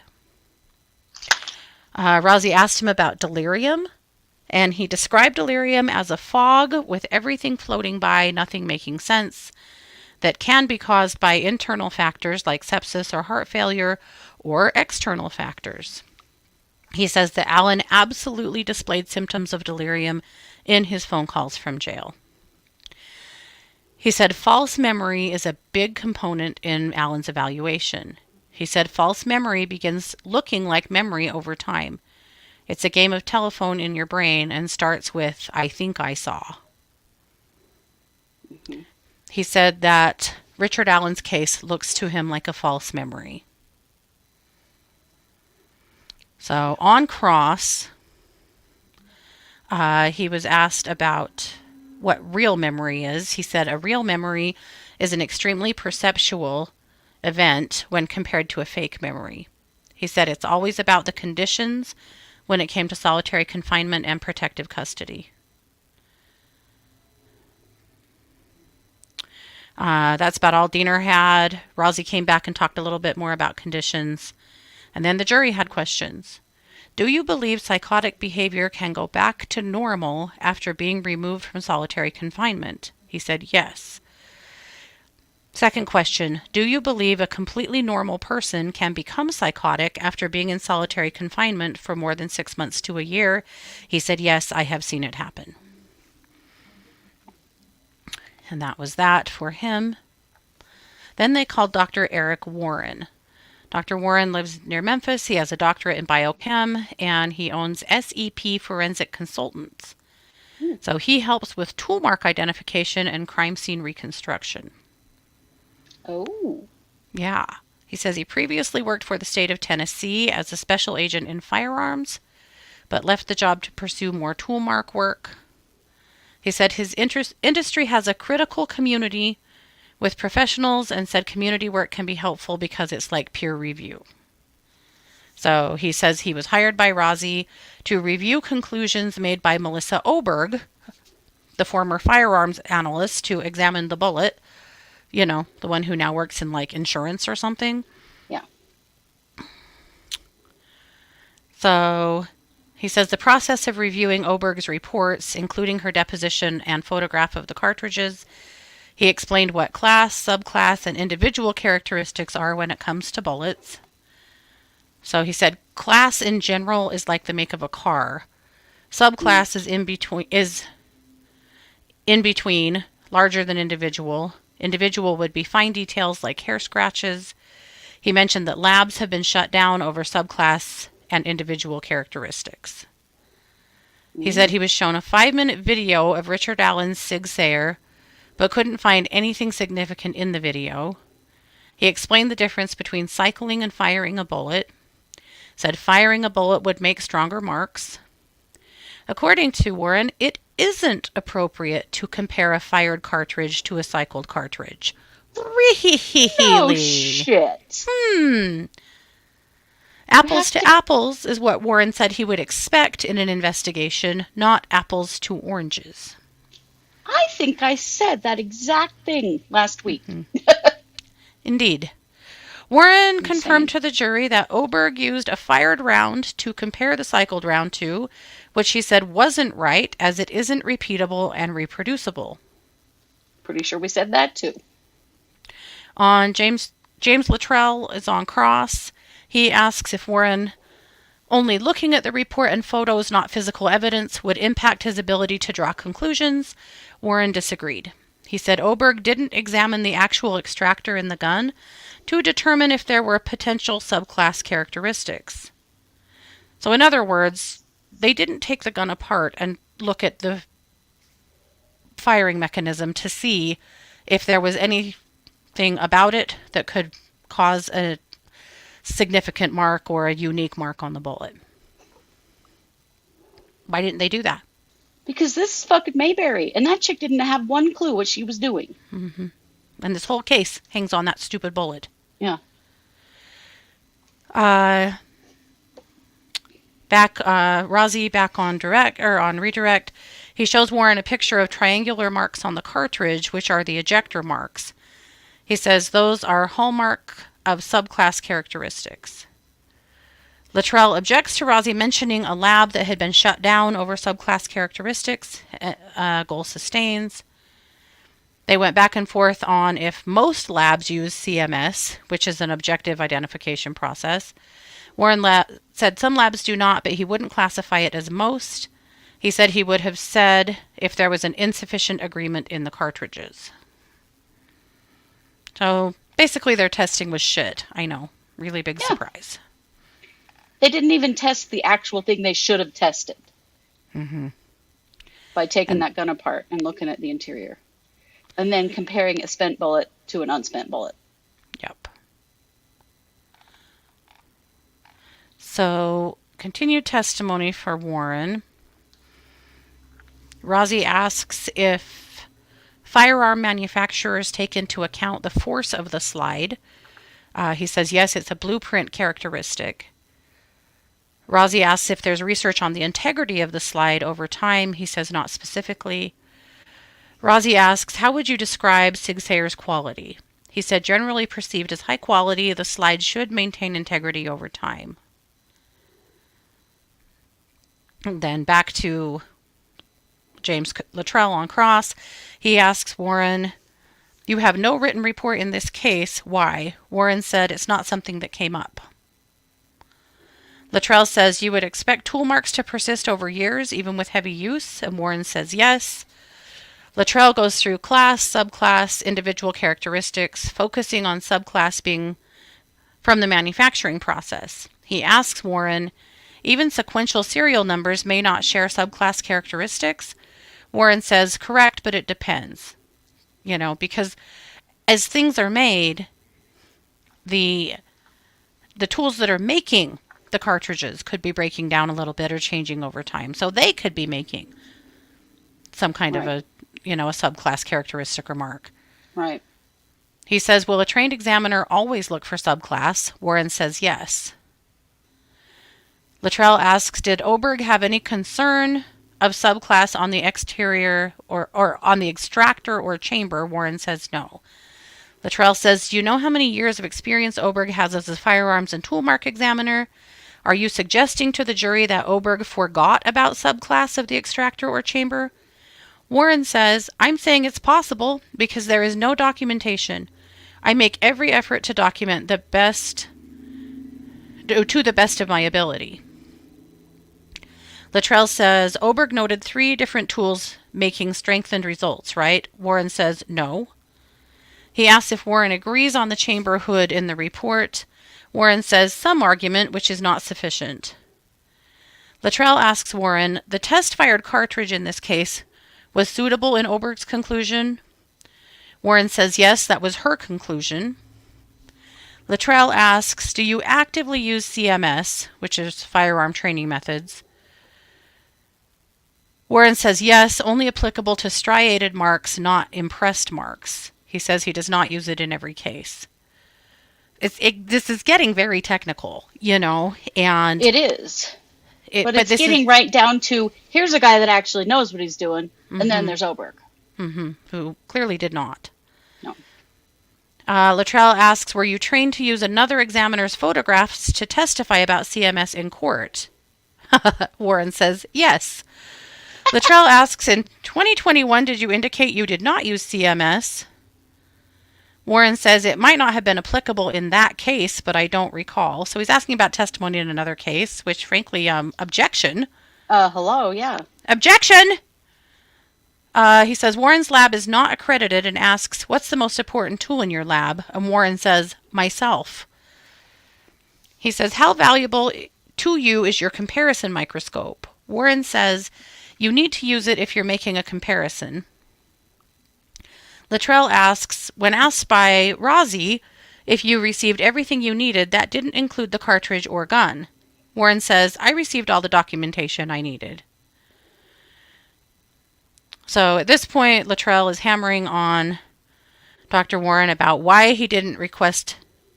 Rozzi asked him about delirium, and he described delirium as a fog with everything floating by, nothing making sense, that can be caused by internal factors like sepsis or heart failure, or external factors. He says that Alan absolutely displayed symptoms of delirium in his phone calls from jail. He said false memory is a big component in Alan's evaluation. He said false memory begins looking like memory over time. It's a game of telephone in your brain and starts with, I think I saw. Mm-hmm. He said that Richard Allen's case looks to him like a false memory. So on cross, he was asked about what real memory is. He said a real memory is an extremely perceptual event when compared to a fake memory. He said it's always about the conditions when it came to solitary confinement and protective custody. That's about all Diener had. Rozzi came back and talked a little bit more about conditions. And then the jury had questions. Do you believe psychotic behavior can go back to normal after being removed from solitary confinement? He said yes. Second question, do you believe a completely normal person can become psychotic after being in solitary confinement for more than 6 months to a year? He said yes, I have seen it happen. And that was that for him. Then they called Dr. Eric Warren. Dr. Warren lives near Memphis. He has a doctorate in biochem, and he owns SEP Forensic Consultants. So he helps with tool mark identification and crime scene reconstruction. Oh. Yeah. He says he previously worked for the state of Tennessee as a special agent in firearms, but left the job to pursue more tool mark work. He said his industry has a critical community with professionals and said community work can be helpful because it's like peer review. So he says he was hired by Rozzi to review conclusions made by Melissa Oberg, the former firearms analyst, to examine the bullet, The one who now works in like insurance or something. Yeah. So he says the process of reviewing Oberg's reports, including her deposition and photograph of the cartridges, he explained what class, subclass, and individual characteristics are when it comes to bullets. So he said class in general is like the make of a car. Subclass is in between, larger than individual. Individual would be fine details like hair scratches. He mentioned that labs have been shut down over subclass and individual characteristics. He said he was shown a 5-minute video of Richard Allen's Sig Sauer, but couldn't find anything significant in the video. He explained the difference between cycling and firing a bullet. Said firing a bullet would make stronger marks. According to Warren, it isn't appropriate to compare a fired cartridge to a cycled cartridge. Really? No shit. Apples to apples is what Warren said he would expect in an investigation, not apples to oranges. I think I said that exact thing last week. Indeed. Warren confirmed to the jury that Oberg used a fired round to compare the cycled round to, which he said wasn't right as it isn't repeatable and reproducible. Pretty sure we said that too. On James Luttrell is on cross. He asks if Warren, only looking at the report and photos, not physical evidence, would impact his ability to draw conclusions. Warren disagreed. He said Oberg didn't examine the actual extractor in the gun to determine if there were potential subclass characteristics. So in other words, they didn't take the gun apart and look at the firing mechanism to see if there was anything about it that could cause a significant mark or a unique mark on the bullet. Why didn't they do that? Because this is fucking Mayberry, and that chick didn't have one clue what she was doing. Mm-hmm. And this whole case hangs on that stupid bullet. Yeah. Rozzy back on redirect. He shows Warren a picture of triangular marks on the cartridge, which are the ejector marks. He says those are hallmark of subclass characteristics. Luttrell objects to Rozzy mentioning a lab that had been shut down over subclass characteristics. Goal sustains. They went back and forth on if most labs use CMS, which is an objective identification process. Warren said some labs do not, but he wouldn't classify it as most. He said he would have said if there was an insufficient agreement in the cartridges. So basically their testing was shit. I know. Really big surprise. They didn't even test the actual thing they should have tested. Mm-hmm. By taking that gun apart and looking at the interior. And then comparing a spent bullet to an unspent bullet. Yep. So, continued testimony for Warren. Rozzy asks if firearm manufacturers take into account the force of the slide. He says, yes, it's a blueprint characteristic. Rozzy asks if there's research on the integrity of the slide over time. He says not specifically. Rozzy asks, how would you describe Sig Sauer's quality? He said, generally perceived as high quality, the slide should maintain integrity over time. And then back to James Luttrell on cross. He asks Warren, you have no written report in this case. Why? Warren said it's not something that came up. Luttrell says you would expect tool marks to persist over years, even with heavy use, and Warren says yes. Luttrell goes through class, subclass, individual characteristics, focusing on subclass being from the manufacturing process. He asks Warren, even sequential serial numbers may not share subclass characteristics. Warren says, correct, but it depends. Because as things are made, the tools that are making the cartridges could be breaking down a little bit or changing over time. So they could be making some kind of a subclass characteristic or mark. Right. He says, will a trained examiner always look for subclass? Warren says yes. Luttrell asks, did Oberg have any concern of subclass on the exterior or on the extractor or chamber? Warren says no. Luttrell says, do you know how many years of experience Oberg has as a firearms and tool mark examiner? Are you suggesting to the jury that Oberg forgot about subclass of the extractor or chamber? Warren says, I'm saying it's possible because there is no documentation. I make every effort to document to the best of my ability. Luttrell says, Oberg noted 3 different tools making strengthened results, right? Warren says, no. He asks if Warren agrees on the chamber hood in the report. Warren says, some argument, which is not sufficient. Luttrell asks Warren, the test-fired cartridge in this case was suitable in Oberg's conclusion? Warren says, yes, that was her conclusion. Luttrell asks, do you actively use CMS, which is firearm training methods? Warren says, yes, only applicable to striated marks, not impressed marks. He says he does not use it in every case. This is getting very technical, and it is. But it's getting right down to, here's a guy that actually knows what he's doing, and then there's Oberg. Who clearly did not. No. Luttrell asks, were you trained to use another examiner's photographs to testify about CMS in court? Warren says, yes. Luttrell asks, in 2021, did you indicate you did not use CMS? Warren says it might not have been applicable in that case, but I don't recall. So he's asking about testimony in another case, which frankly, objection. Hello, yeah. Objection! He says, Warren's lab is not accredited and asks, what's the most important tool in your lab? And Warren says, myself. He says, how valuable to you is your comparison microscope? Warren says, you need to use it if you're making a comparison. Luttrell asks, when asked by Rozzi if you received everything you needed, that didn't include the cartridge or gun. Warren says, I received all the documentation I needed. So at this point, Luttrell is hammering on Dr. Warren about why he didn't request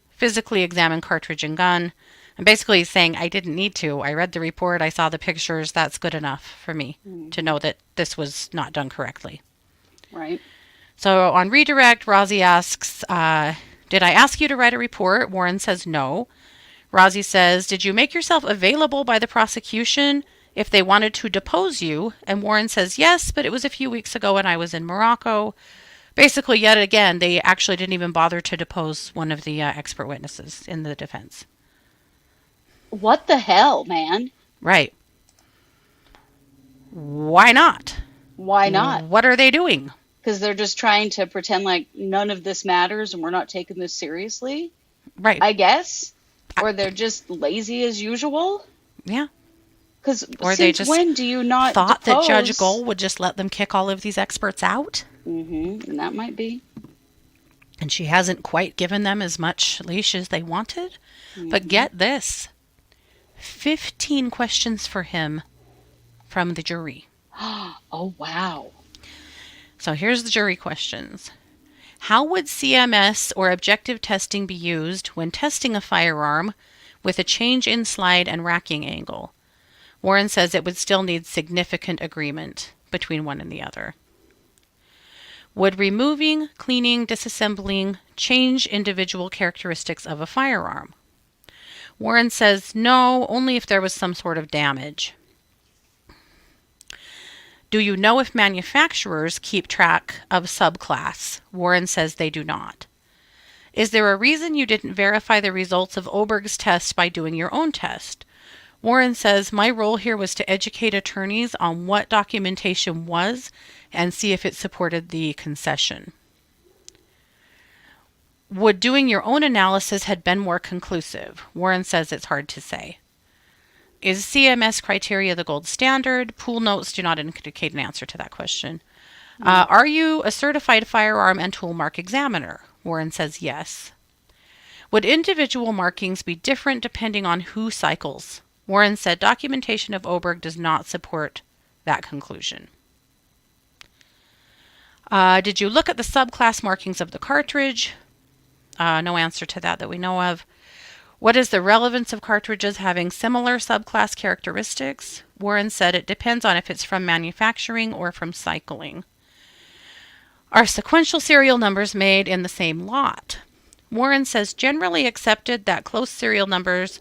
physically examine cartridge and gun. And basically he's saying, I didn't need to. I read the report. I saw the pictures. That's good enough for me to know that this was not done correctly. Right. So on redirect, Rozzi asks, did I ask you to write a report? Warren says no. Rozzi says, did you make yourself available by the prosecution if they wanted to depose you? And Warren says, yes, but it was a few weeks ago when I was in Morocco. Basically, yet again, they actually didn't even bother to depose one of the expert witnesses in the defense. What the hell, man? Right. Why not? Why not? What are they doing? Because they're just trying to pretend like none of this matters and we're not taking this seriously? Right. I guess. Or they're just lazy as usual? Yeah. Because or since they just when do you not thought depose? that Judge Gohl would just let them kick all of these experts out? Mm-hmm. And that might be. And she hasn't quite given them as much leash as they wanted. Mm-hmm. But get this. 15 questions for him from the jury. Oh, wow. So here's the jury questions. How would CMS or objective testing be used when testing a firearm with a change in slide and racking angle? Warren says it would still need significant agreement between one and the other. Would removing, cleaning, disassembling change individual characteristics of a firearm? Warren says no, only if there was some sort of damage. Do you know if manufacturers keep track of subclass? Warren says they do not. Is there a reason you didn't verify the results of Oberg's test by doing your own test? Warren says, my role here was to educate attorneys on what documentation was and see if it supported the concession. Would doing your own analysis had been more conclusive? Warren says it's hard to say. Is CMS criteria the gold standard? Pool notes do not indicate an answer to that question. Are you a certified firearm and tool mark examiner? Warren says yes. Would individual markings be different depending on who cycles? Warren said documentation of Oberg does not support that conclusion. Did you look at the subclass markings of the cartridge? No answer to that we know of. What is the relevance of cartridges having similar subclass characteristics? Warren said it depends on if it's from manufacturing or from cycling. Are sequential serial numbers made in the same lot? Warren says generally accepted that close serial numbers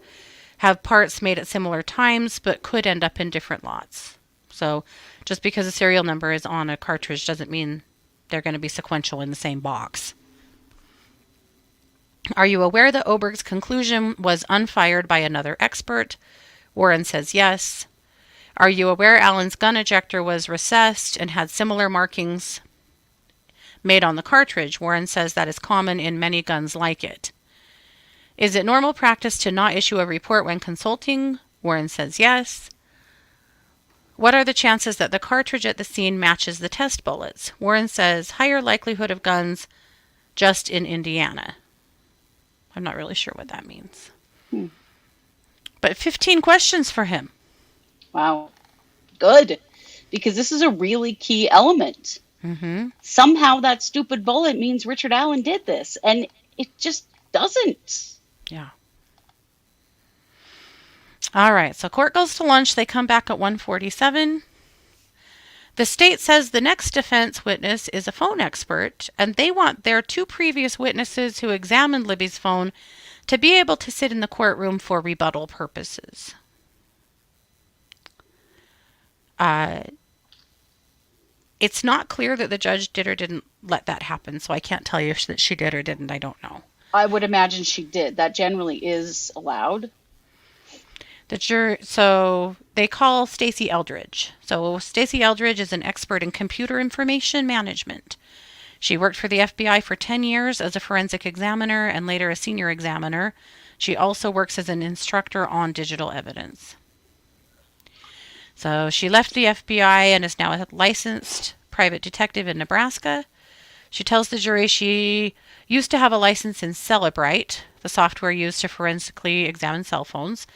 have parts made at similar times but could end up in different lots. So just because a serial number is on a cartridge doesn't mean they're going to be sequential in the same box. Are you aware that Oberg's conclusion was unfired by another expert? Warren says yes. Are you aware Allen's gun ejector was recessed and had similar markings made on the cartridge? Warren says that is common in many guns like it. Is it normal practice to not issue a report when consulting? Warren says yes. What are the chances that the cartridge at the scene matches the test bullets? Warren says higher likelihood of guns just in Indiana. I'm not really sure what that means. But 15 questions for him. Wow. Good. Because this is a really key element. Mm-hmm. Somehow that stupid bullet means Richard Allen did this. And it just doesn't. Yeah. All right. So court goes to lunch. They come back at 1:47. The state says the next defense witness is a phone expert, and they want their two previous witnesses who examined Libby's phone to be able to sit in the courtroom for rebuttal purposes. It's not clear that the judge did or didn't let that happen, so I can't tell you that she did or didn't. I don't know. I would imagine she did. That generally is allowed. So they call Stacey Eldridge. So Stacey Eldridge is an expert in computer information management. She worked for the FBI for 10 years as a forensic examiner and later a senior examiner. She also works as an instructor on digital evidence. So she left the FBI and is now a licensed private detective in Nebraska. She tells the jury she used to have a license in Cellebrite, the software used to forensically examine cell phones.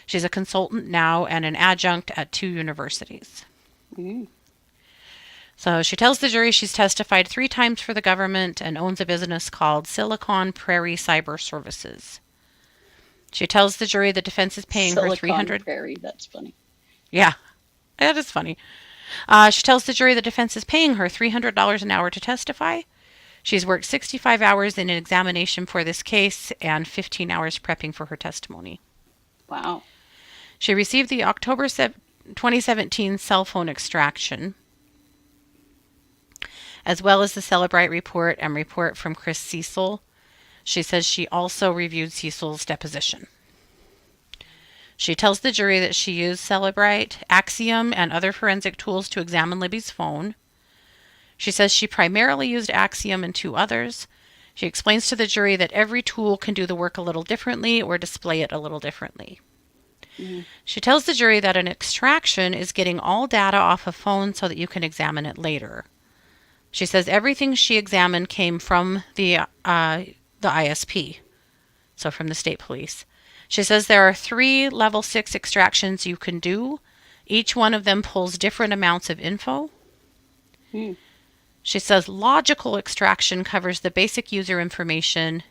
She's a consultant now and an adjunct at 2 universities. Mm. So she tells the jury she's testified 3 times for the government and owns a business called Silicon Prairie Cyber Services. She tells the jury the defense is paying her Silicon Prairie, that's funny. Yeah, that is funny. She tells the jury the defense is paying her $300 an hour to testify. She's worked 65 hours in an examination for this case and 15 hours prepping for her testimony. Wow. She received the October 2017 cell phone extraction, as well as the Cellebrite report and report from Chris Cecil. She says she also reviewed Cecil's deposition. She tells the jury that she used Cellebrite, Axiom, and other forensic tools to examine Libby's phone. She says she primarily used Axiom and 2 others. She explains to the jury that every tool can do the work a little differently or display it a little differently. Mm-hmm. She tells the jury that an extraction is getting all data off a phone so that you can examine it later. She says everything she examined came from the ISP, so from the state police. She says there are 3 level 6 extractions you can do. Each one of them pulls different amounts of info. Mm. She says logical extraction covers the basic user information,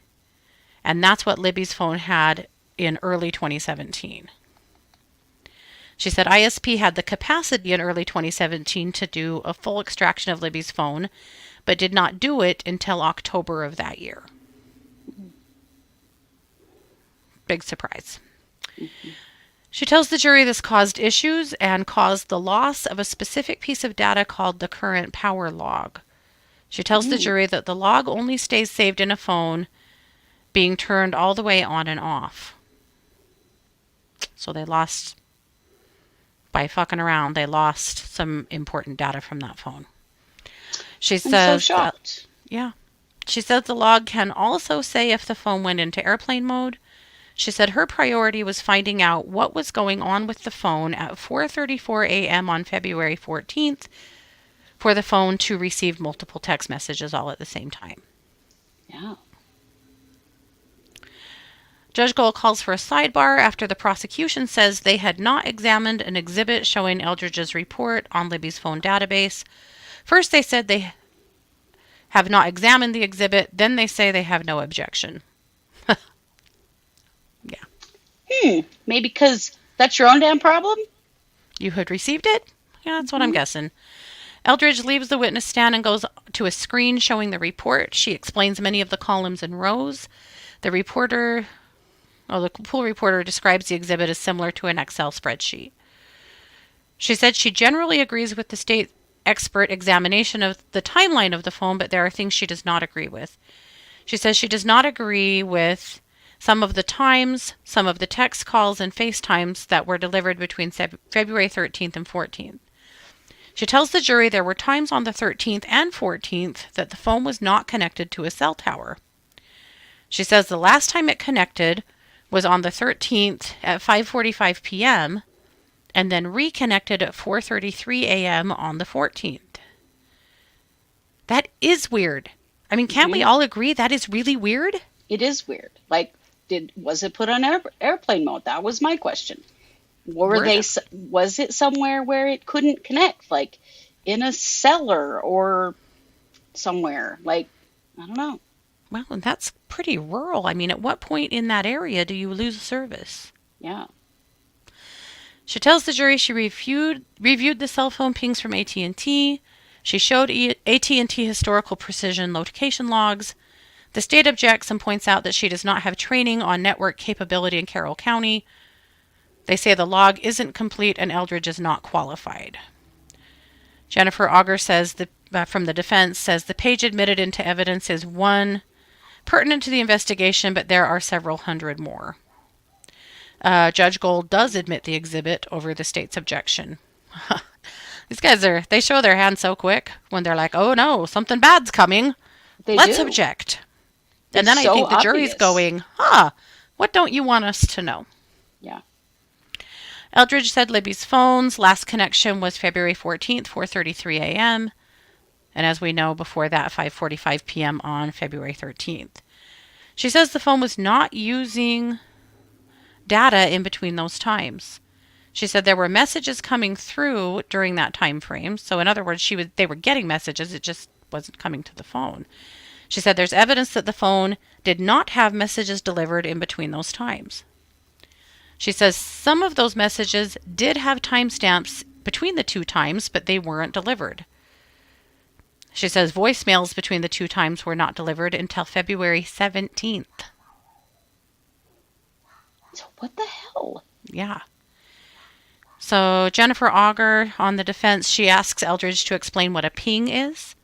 and that's what Libby's phone had in early 2017. She said ISP had the capacity in early 2017 to do a full extraction of Libby's phone, but did not do it until October of that year. Big surprise. Mm-hmm. She tells the jury this caused issues and caused the loss of a specific piece of data called the current power log. She tells the jury that the log only stays saved in a phone being turned all the way on and off. So they lost, by fucking around, they lost some important data from that phone. She says, I'm so shocked. Yeah. She says the log can also say if the phone went into airplane mode. She said her priority was finding out what was going on with the phone at 4:34 a.m. on February 14th for the phone to receive multiple text messages all at the same time. Yeah. Judge Gold calls for a sidebar after the prosecution says they had not examined an exhibit showing Eldridge's report on Libby's phone database. First they said they have not examined the exhibit, then they say they have no objection. Yeah. Maybe because that's your own damn problem? You had received it? Yeah, that's what I'm guessing. Eldridge leaves the witness stand and goes to a screen showing the report. She explains many of the columns and rows. The pool reporter describes the exhibit as similar to an Excel spreadsheet. She said she generally agrees with the state expert examination of the timeline of the phone, but there are things she does not agree with. She says she does not agree with some of the times, some of the text calls and FaceTimes that were delivered between February 13th and 14th. She tells the jury there were times on the 13th and 14th that the phone was not connected to a cell tower. She says the last time it connected was on the 13th at 5:45 p.m. and then reconnected at 4:33 a.m. on the 14th. That is weird. I mean, can't we all agree that is really weird? It is weird. Like, was it put on airplane mode? That was my question. Was it somewhere where it couldn't connect, like in a cellar or somewhere? Like, I don't know. Well, and that's pretty rural. I mean, at what point in that area do you lose service? Yeah. She tells the jury she reviewed the cell phone pings from AT&T. She showed AT&T historical precision location logs. The state objects and points out that she does not have training on network capability in Carroll County. They say the log isn't complete and Eldridge is not qualified. Jennifer Auger says from the defense says the page admitted into evidence is one pertinent to the investigation, but there are several hundred more. Judge Gold does admit the exhibit over the state's objection. These guys they show their hand so quick when they're like, oh no, something bad's coming. Let's object. And then I think the jury's going, what don't you want us to know? Yeah. Eldridge said Libby's phone's last connection was February 14th, 4:33 a.m. And as we know, before that, 5:45 p.m. on February 13th. She says the phone was not using data in between those times. She said there were messages coming through during that time frame. So in other words, they were getting messages. It just wasn't coming to the phone. She said there's evidence that the phone did not have messages delivered in between those times. She says some of those messages did have timestamps between the two times, but they weren't delivered. She says voicemails between the two times were not delivered until February 17th. So what the hell? Yeah. So Jennifer Auger on the defense, she asks Eldridge to explain what a ping is.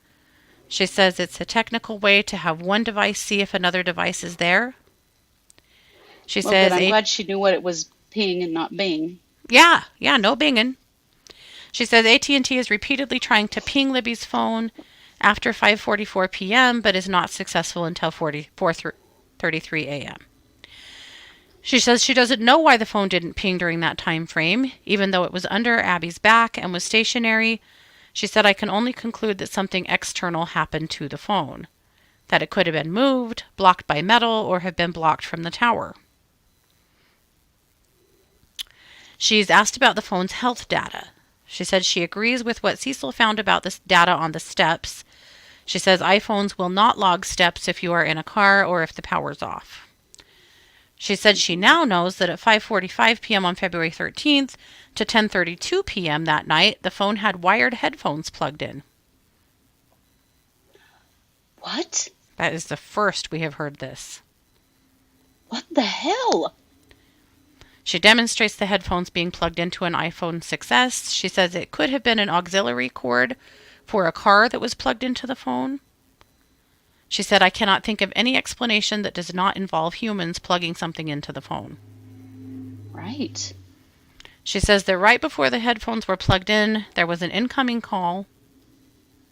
She says it's a technical way to have one device see if another device is there. She says, I'm glad she knew what it was, ping and not bing. Yeah, no binging. She says AT&T is repeatedly trying to ping Libby's phone after 5:44 p.m., but is not successful until 4:33 a.m. She says she doesn't know why the phone didn't ping during that time frame, even though it was under Abby's back and was stationary. She said, I can only conclude that something external happened to the phone, that it could have been moved, blocked by metal, or have been blocked from the tower. She's asked about the phone's health data. She said she agrees with what Cecil found about this data on the steps. She says iPhones will not log steps if you are in a car or if the power's off. She said she now knows that at 5:45 p.m. on February 13th to 10:32 p.m. that night, the phone had wired headphones plugged in. What? That is the first we have heard this. What the hell? She demonstrates the headphones being plugged into an iPhone 6S. She says it could have been an auxiliary cord for a car that was plugged into the phone. She said, I cannot think of any explanation that does not involve humans plugging something into the phone. Right. She says that right before the headphones were plugged in, there was an incoming call.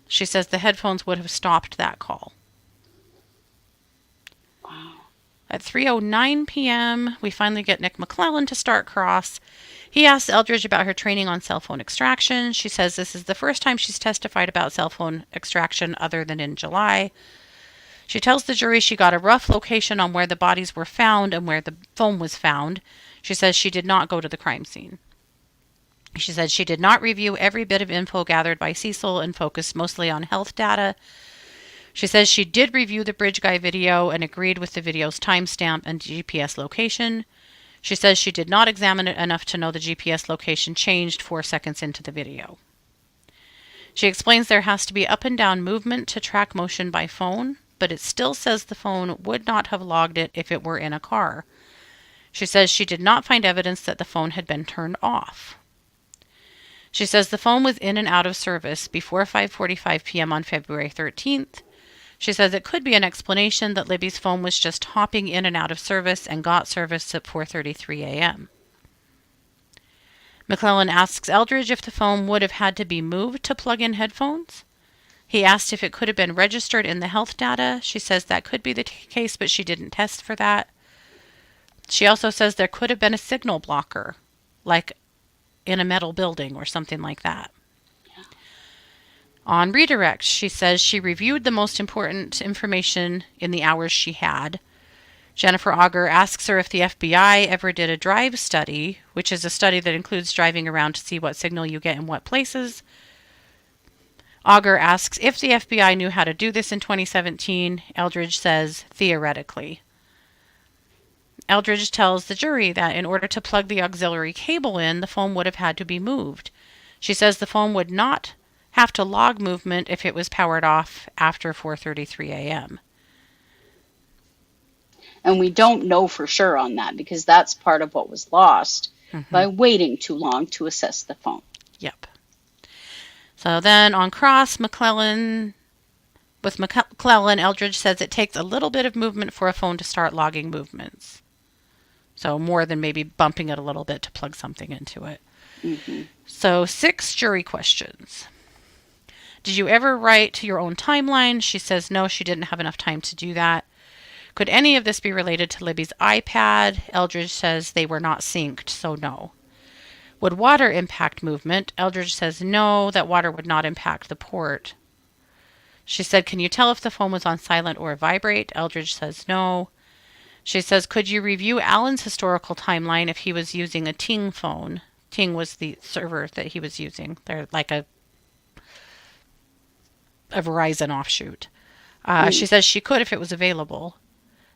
She says the headphones would have stopped that call. Wow. At 3:09 p.m., we finally get Nick McClellan to start cross. He asks Eldridge about her training on cell phone extraction. She says this is the first time she's testified about cell phone extraction other than in July. She tells the jury she got a rough location on where the bodies were found and where the phone was found. She says she did not go to the crime scene. She said she did not review every bit of info gathered by Cecil and focused mostly on health data. She says she did review the Bridge Guy video and agreed with the video's timestamp and GPS location. She says she did not examine it enough to know the GPS location changed 4 seconds into the video. She explains there has to be up and down movement to track motion by phone, but it still says the phone would not have logged it if it were in a car. She says she did not find evidence that the phone had been turned off. She says the phone was in and out of service before 5:45 p.m. on February 13th. She says it could be an explanation that Libby's phone was just hopping in and out of service and got service at 4:33 a.m. McClellan asks Eldridge if the phone would have had to be moved to plug in headphones. He asked if it could have been registered in the health data. She says that could be the case, but she didn't test for that. She also says there could have been a signal blocker, like in a metal building or something like that. On redirect, she says she reviewed the most important information in the hours she had. Jennifer Auger asks her if the FBI ever did a drive study, which is a study that includes driving around to see what signal you get in what places. Auger asks if the FBI knew how to do this in 2017. Eldridge says, theoretically. Eldridge tells the jury that in order to plug the auxiliary cable in, the phone would have had to be moved. She says the phone would not have to log movement if it was powered off after 4:33 a.m. And we don't know for sure on that because that's part of what was lost by waiting too long to assess the phone. Yep. So then on cross, McClellan, Eldridge says it takes a little bit of movement for a phone to start logging movements. So more than maybe bumping it a little bit to plug something into it. So 6 jury questions. Did you ever write your own timeline? She says no, she didn't have enough time to do that. Could any of this be related to Libby's iPad? Eldridge says they were not synced, so no. Would water impact movement? Eldridge says no, that water would not impact the port. She said, can you tell if the phone was on silent or vibrate? Eldridge says no. She says, could you review Alan's historical timeline if he was using a Ting phone? Ting was the server that he was using. They're like a Verizon offshoot. She says she could if it was available.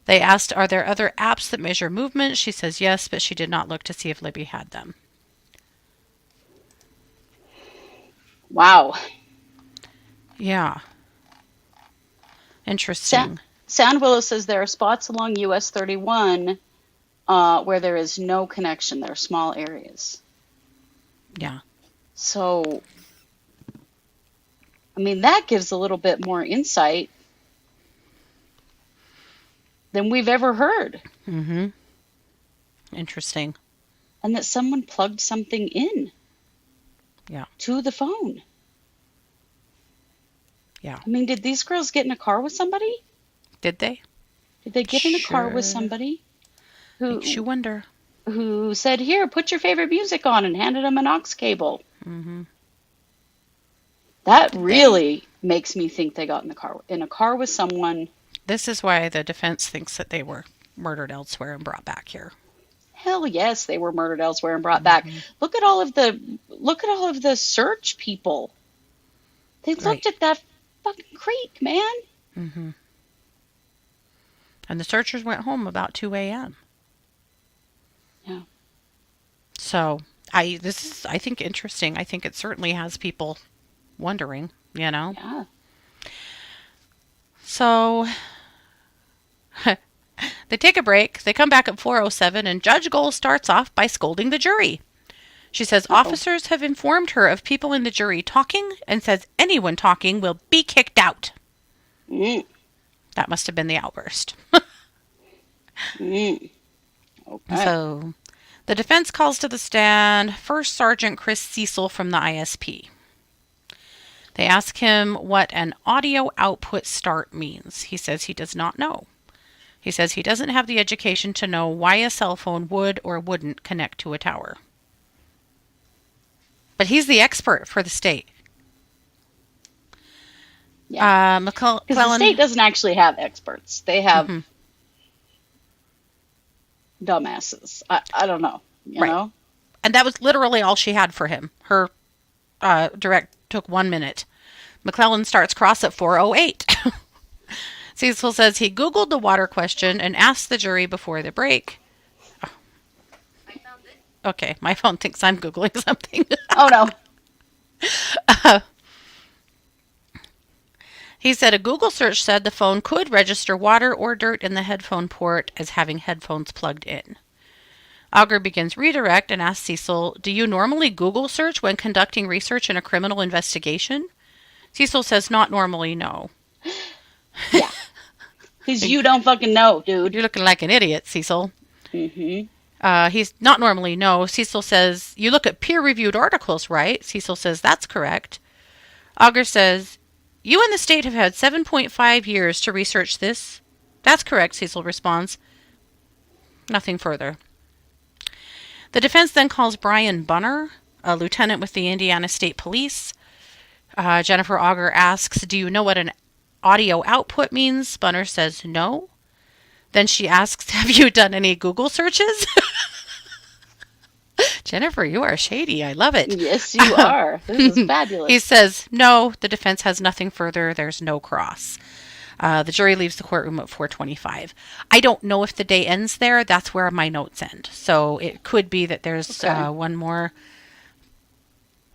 They asked, are there other apps that measure movement? She says yes, but she did not look to see if Libby had them. Wow. Yeah. Interesting. Sound Willow says there are spots along US 31 where there is no connection. There are small areas. Yeah. So, I mean, that gives a little bit more insight than we've ever heard. Interesting. And that someone plugged something in. Yeah. To the phone. Yeah. I mean, did these girls get in a car with somebody? Did they? Did they get in a car with somebody who makes you wonder? Who said, "Here, put your favorite music on," and handed them an aux cable? That really makes me think they got in a car with someone. This is why the defense thinks that they were murdered elsewhere and brought back here. Hell yes, they were murdered elsewhere and brought back. Look at all of the search people. They looked at that fucking creek, man. And the searchers went home about 2 a.m. Yeah. So this is, I think, interesting. I think it certainly has people wondering, you know? Yeah. So they take a break. They come back at 4:07, and Judge Gold starts off by scolding the jury. She says officers have informed her of people in the jury talking and says anyone talking will be kicked out. That must have been the outburst. Okay. So the defense calls to the stand First Sergeant Chris Cecil from the ISP. They ask him what an audio output start means. He says he does not know. He says he doesn't have the education to know why a cell phone would or wouldn't connect to a tower. But he's the expert for the state. Yeah. Because the state doesn't actually have experts. They have dumbasses. I don't know. You know? And that was literally all she had for him. Her direct took 1 minute. McClellan starts cross at 4:08. Cecil says he Googled the water question and asked the jury before the break. Oh. I found it. Okay, my phone thinks I'm Googling something. Oh, no. He said a Google search said the phone could register water or dirt in the headphone port as having headphones plugged in. Auger begins redirect and asks Cecil, do you normally Google search when conducting research in a criminal investigation? Cecil says, not normally, no. Yeah. Because you don't fucking know, dude. You're looking like an idiot, Cecil. Mm-hmm. He's not normally, no. Cecil says, you look at peer-reviewed articles, right? Cecil says, that's correct. Auger says, you and the state have had 7.5 years to research this. That's correct, Cecil responds. Nothing further. The defense then calls Brian Bunner, a lieutenant with the Indiana State Police. Jennifer Auger asks, do you know what an audio output means? Bunner says no. Then she asks, have you done any Google searches? Jennifer, you are shady. I love it. Yes, you are. This is fabulous. He says, no, the defense has nothing further. There's no cross. The jury leaves the courtroom at 4:25. I don't know if the day ends there. That's where my notes end. So it could be that there's one more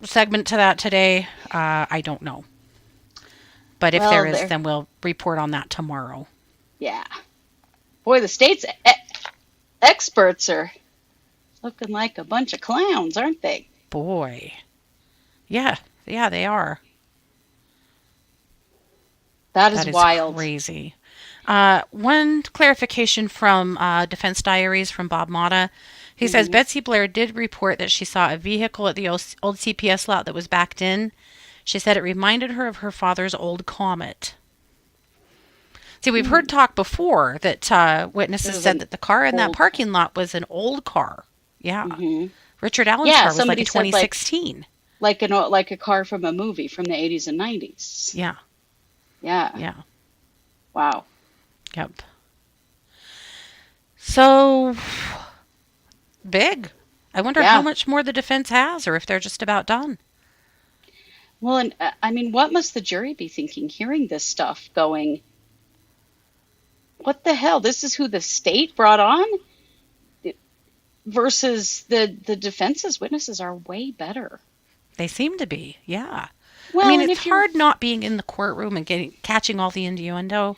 segment to that today. I don't know. But if there is, then we'll report on that tomorrow. Yeah. Boy, the state's experts are looking like a bunch of clowns, aren't they? Boy. Yeah, they are. That is wild. Crazy. One clarification from Defense Diaries from Bob Motta. He says Betsy Blair did report that she saw a vehicle at the old CPS lot that was backed in. She said it reminded her of her father's old Comet. See, we've heard talk before that witnesses said that the car in that parking lot was an old car. Yeah. Mm-hmm. Richard Allen's car was like a 2016. Like a car from a movie from the 80s and 90s. Yeah. Yeah. Yeah. Wow. Yep. So big. I wonder how much more the defense has, or if they're just about done. Well, and I mean, what must the jury be thinking, hearing this stuff, going, what the hell? This is who the state brought on? Versus the defense's witnesses are way better. They seem to be, yeah. Well, I mean, it's hard not being in the courtroom and catching all the innuendo.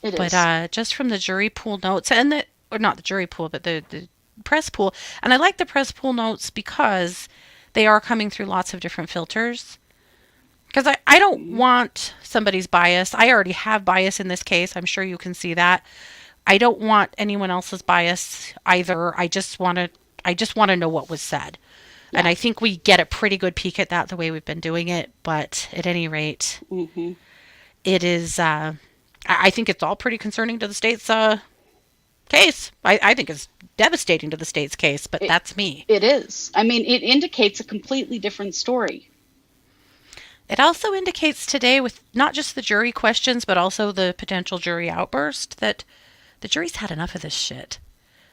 It but is. Just from the jury pool notes, or not the jury pool, but the press pool. And I like the press pool notes because they are coming through lots of different filters. Because I don't want somebody's bias. I already have bias in this case. I'm sure you can see that. I don't want anyone else's bias either. I just want to know what was said. Yeah. And I think we get a pretty good peek at that the way we've been doing it. But at any rate, it is, I think it's all pretty concerning to the state's case. I think it's devastating to the state's case, but that's me. It is. I mean, it indicates a completely different story. It also indicates today, with not just the jury questions, but also the potential jury outburst, that the jury's had enough of this shit.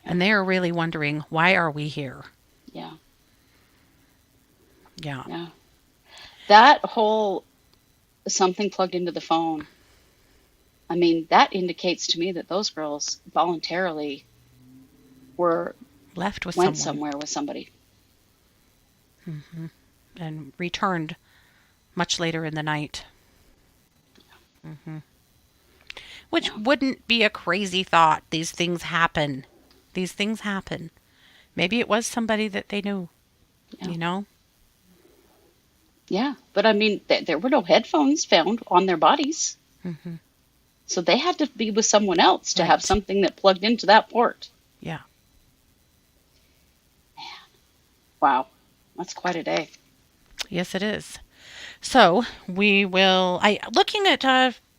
Yeah. And they are really wondering, why are we here? Yeah. Yeah. Yeah. That whole something plugged into the phone, I mean, that indicates to me that those girls voluntarily went somewhere with somebody. Mm-hmm. And returned much later in the night. Mm-hmm. Which wouldn't be a crazy thought. These things happen. Maybe it was somebody that they knew, you know? Yeah, but I mean, there were no headphones found on their bodies. Mm-hmm. So they had to be with someone else to have something that plugged into that port. Yeah. Man. Wow. That's quite a day. Yes, it is. So we will, looking at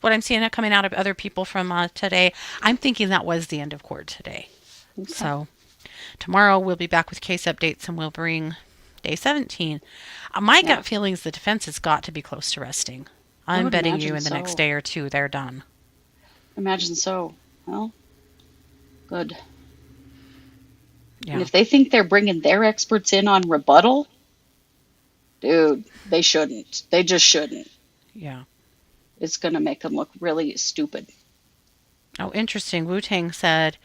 what I'm seeing coming out of other people from today, I'm thinking that was the end of court today. Okay. So tomorrow we'll be back with case updates and we'll bring day 17. My gut feeling is the defense has got to be close to resting. I'm betting you in the next day or two they're done. Imagine so. Well, good. Yeah. And if they think they're bringing their experts in on rebuttal, dude, they shouldn't. They just shouldn't. Yeah. It's going to make them look really stupid. Oh, interesting. Wu-Tang said,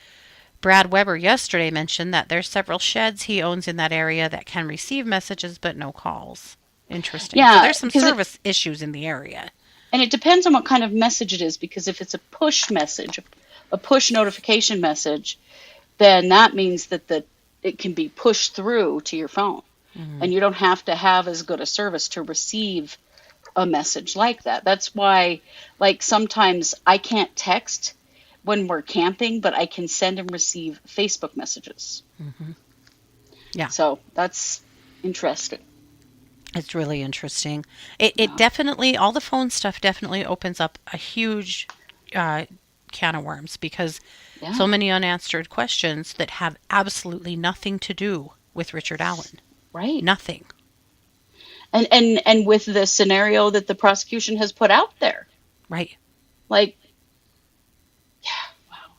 Brad Weber yesterday mentioned that there's several sheds he owns in that area that can receive messages but no calls. Interesting. Yeah. So there's some service issues in the area. And it depends on what kind of message it is, because if it's a push message, a push notification message, then that means that it can be pushed through to your phone. Hmm. And you don't have to have as good a service to receive a message like that. That's why, like, sometimes I can't text when we're camping, but I can send and receive Facebook messages. Hmm. Yeah, So that's interesting. it's really interesting. It Yeah. definitely, all the phone stuff definitely opens up a huge uh, can of worms because so Yeah. many unanswered questions that have absolutely nothing to do with Richard Allen. Right. Nothing. And with the scenario that the prosecution has put out there, Right. like, yeah, wow.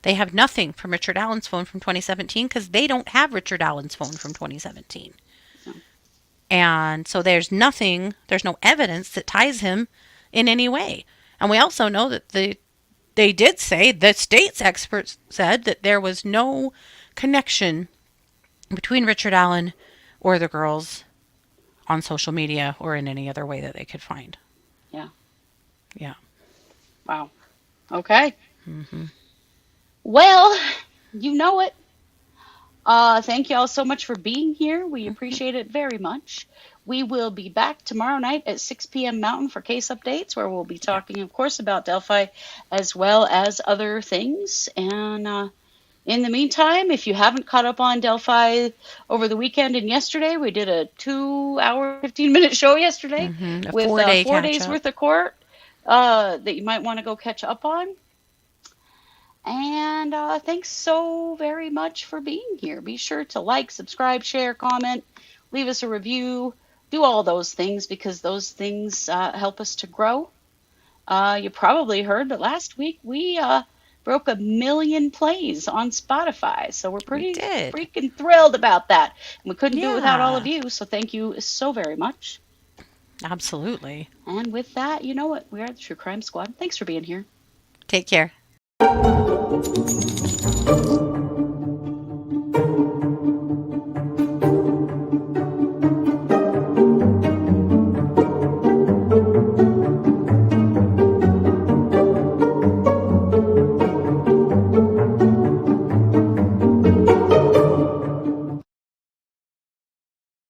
They have nothing from Richard Allen's phone from 2017 because they don't have Richard Allen's phone from 2017. No. And so there's nothing, there's no evidence that ties him in any way. And we also know that they did say, the state's experts said that there was no connection between Richard Allen or the girls on social media or in any other way that they could find. Yeah. Yeah. Wow. Okay. Hmm. Well, you know it. Thank you all so much for being here. We appreciate it very much. We will be back tomorrow night at 6 p.m. Mountain for case updates, where we'll be Yeah. talking, of course, about Delphi as well as other things. And in the meantime, if you haven't caught up on Delphi over the weekend and yesterday, we did a 2 hour, 15-minute show yesterday A with 4 day four catch days up. worth of court that you might want to go catch up on. And thanks so very much for being here. Be sure to like, subscribe, share, comment, leave us a review, do all those things, because those things help us to grow. You probably heard that last week we broke 1 million plays on Spotify. So we're We pretty did. freaking thrilled about that. And we couldn't do it without all of Yeah. you. So thank you so very much. Absolutely. And with that, you know what? We are the True Crime Squad. Thanks for being here. Take care.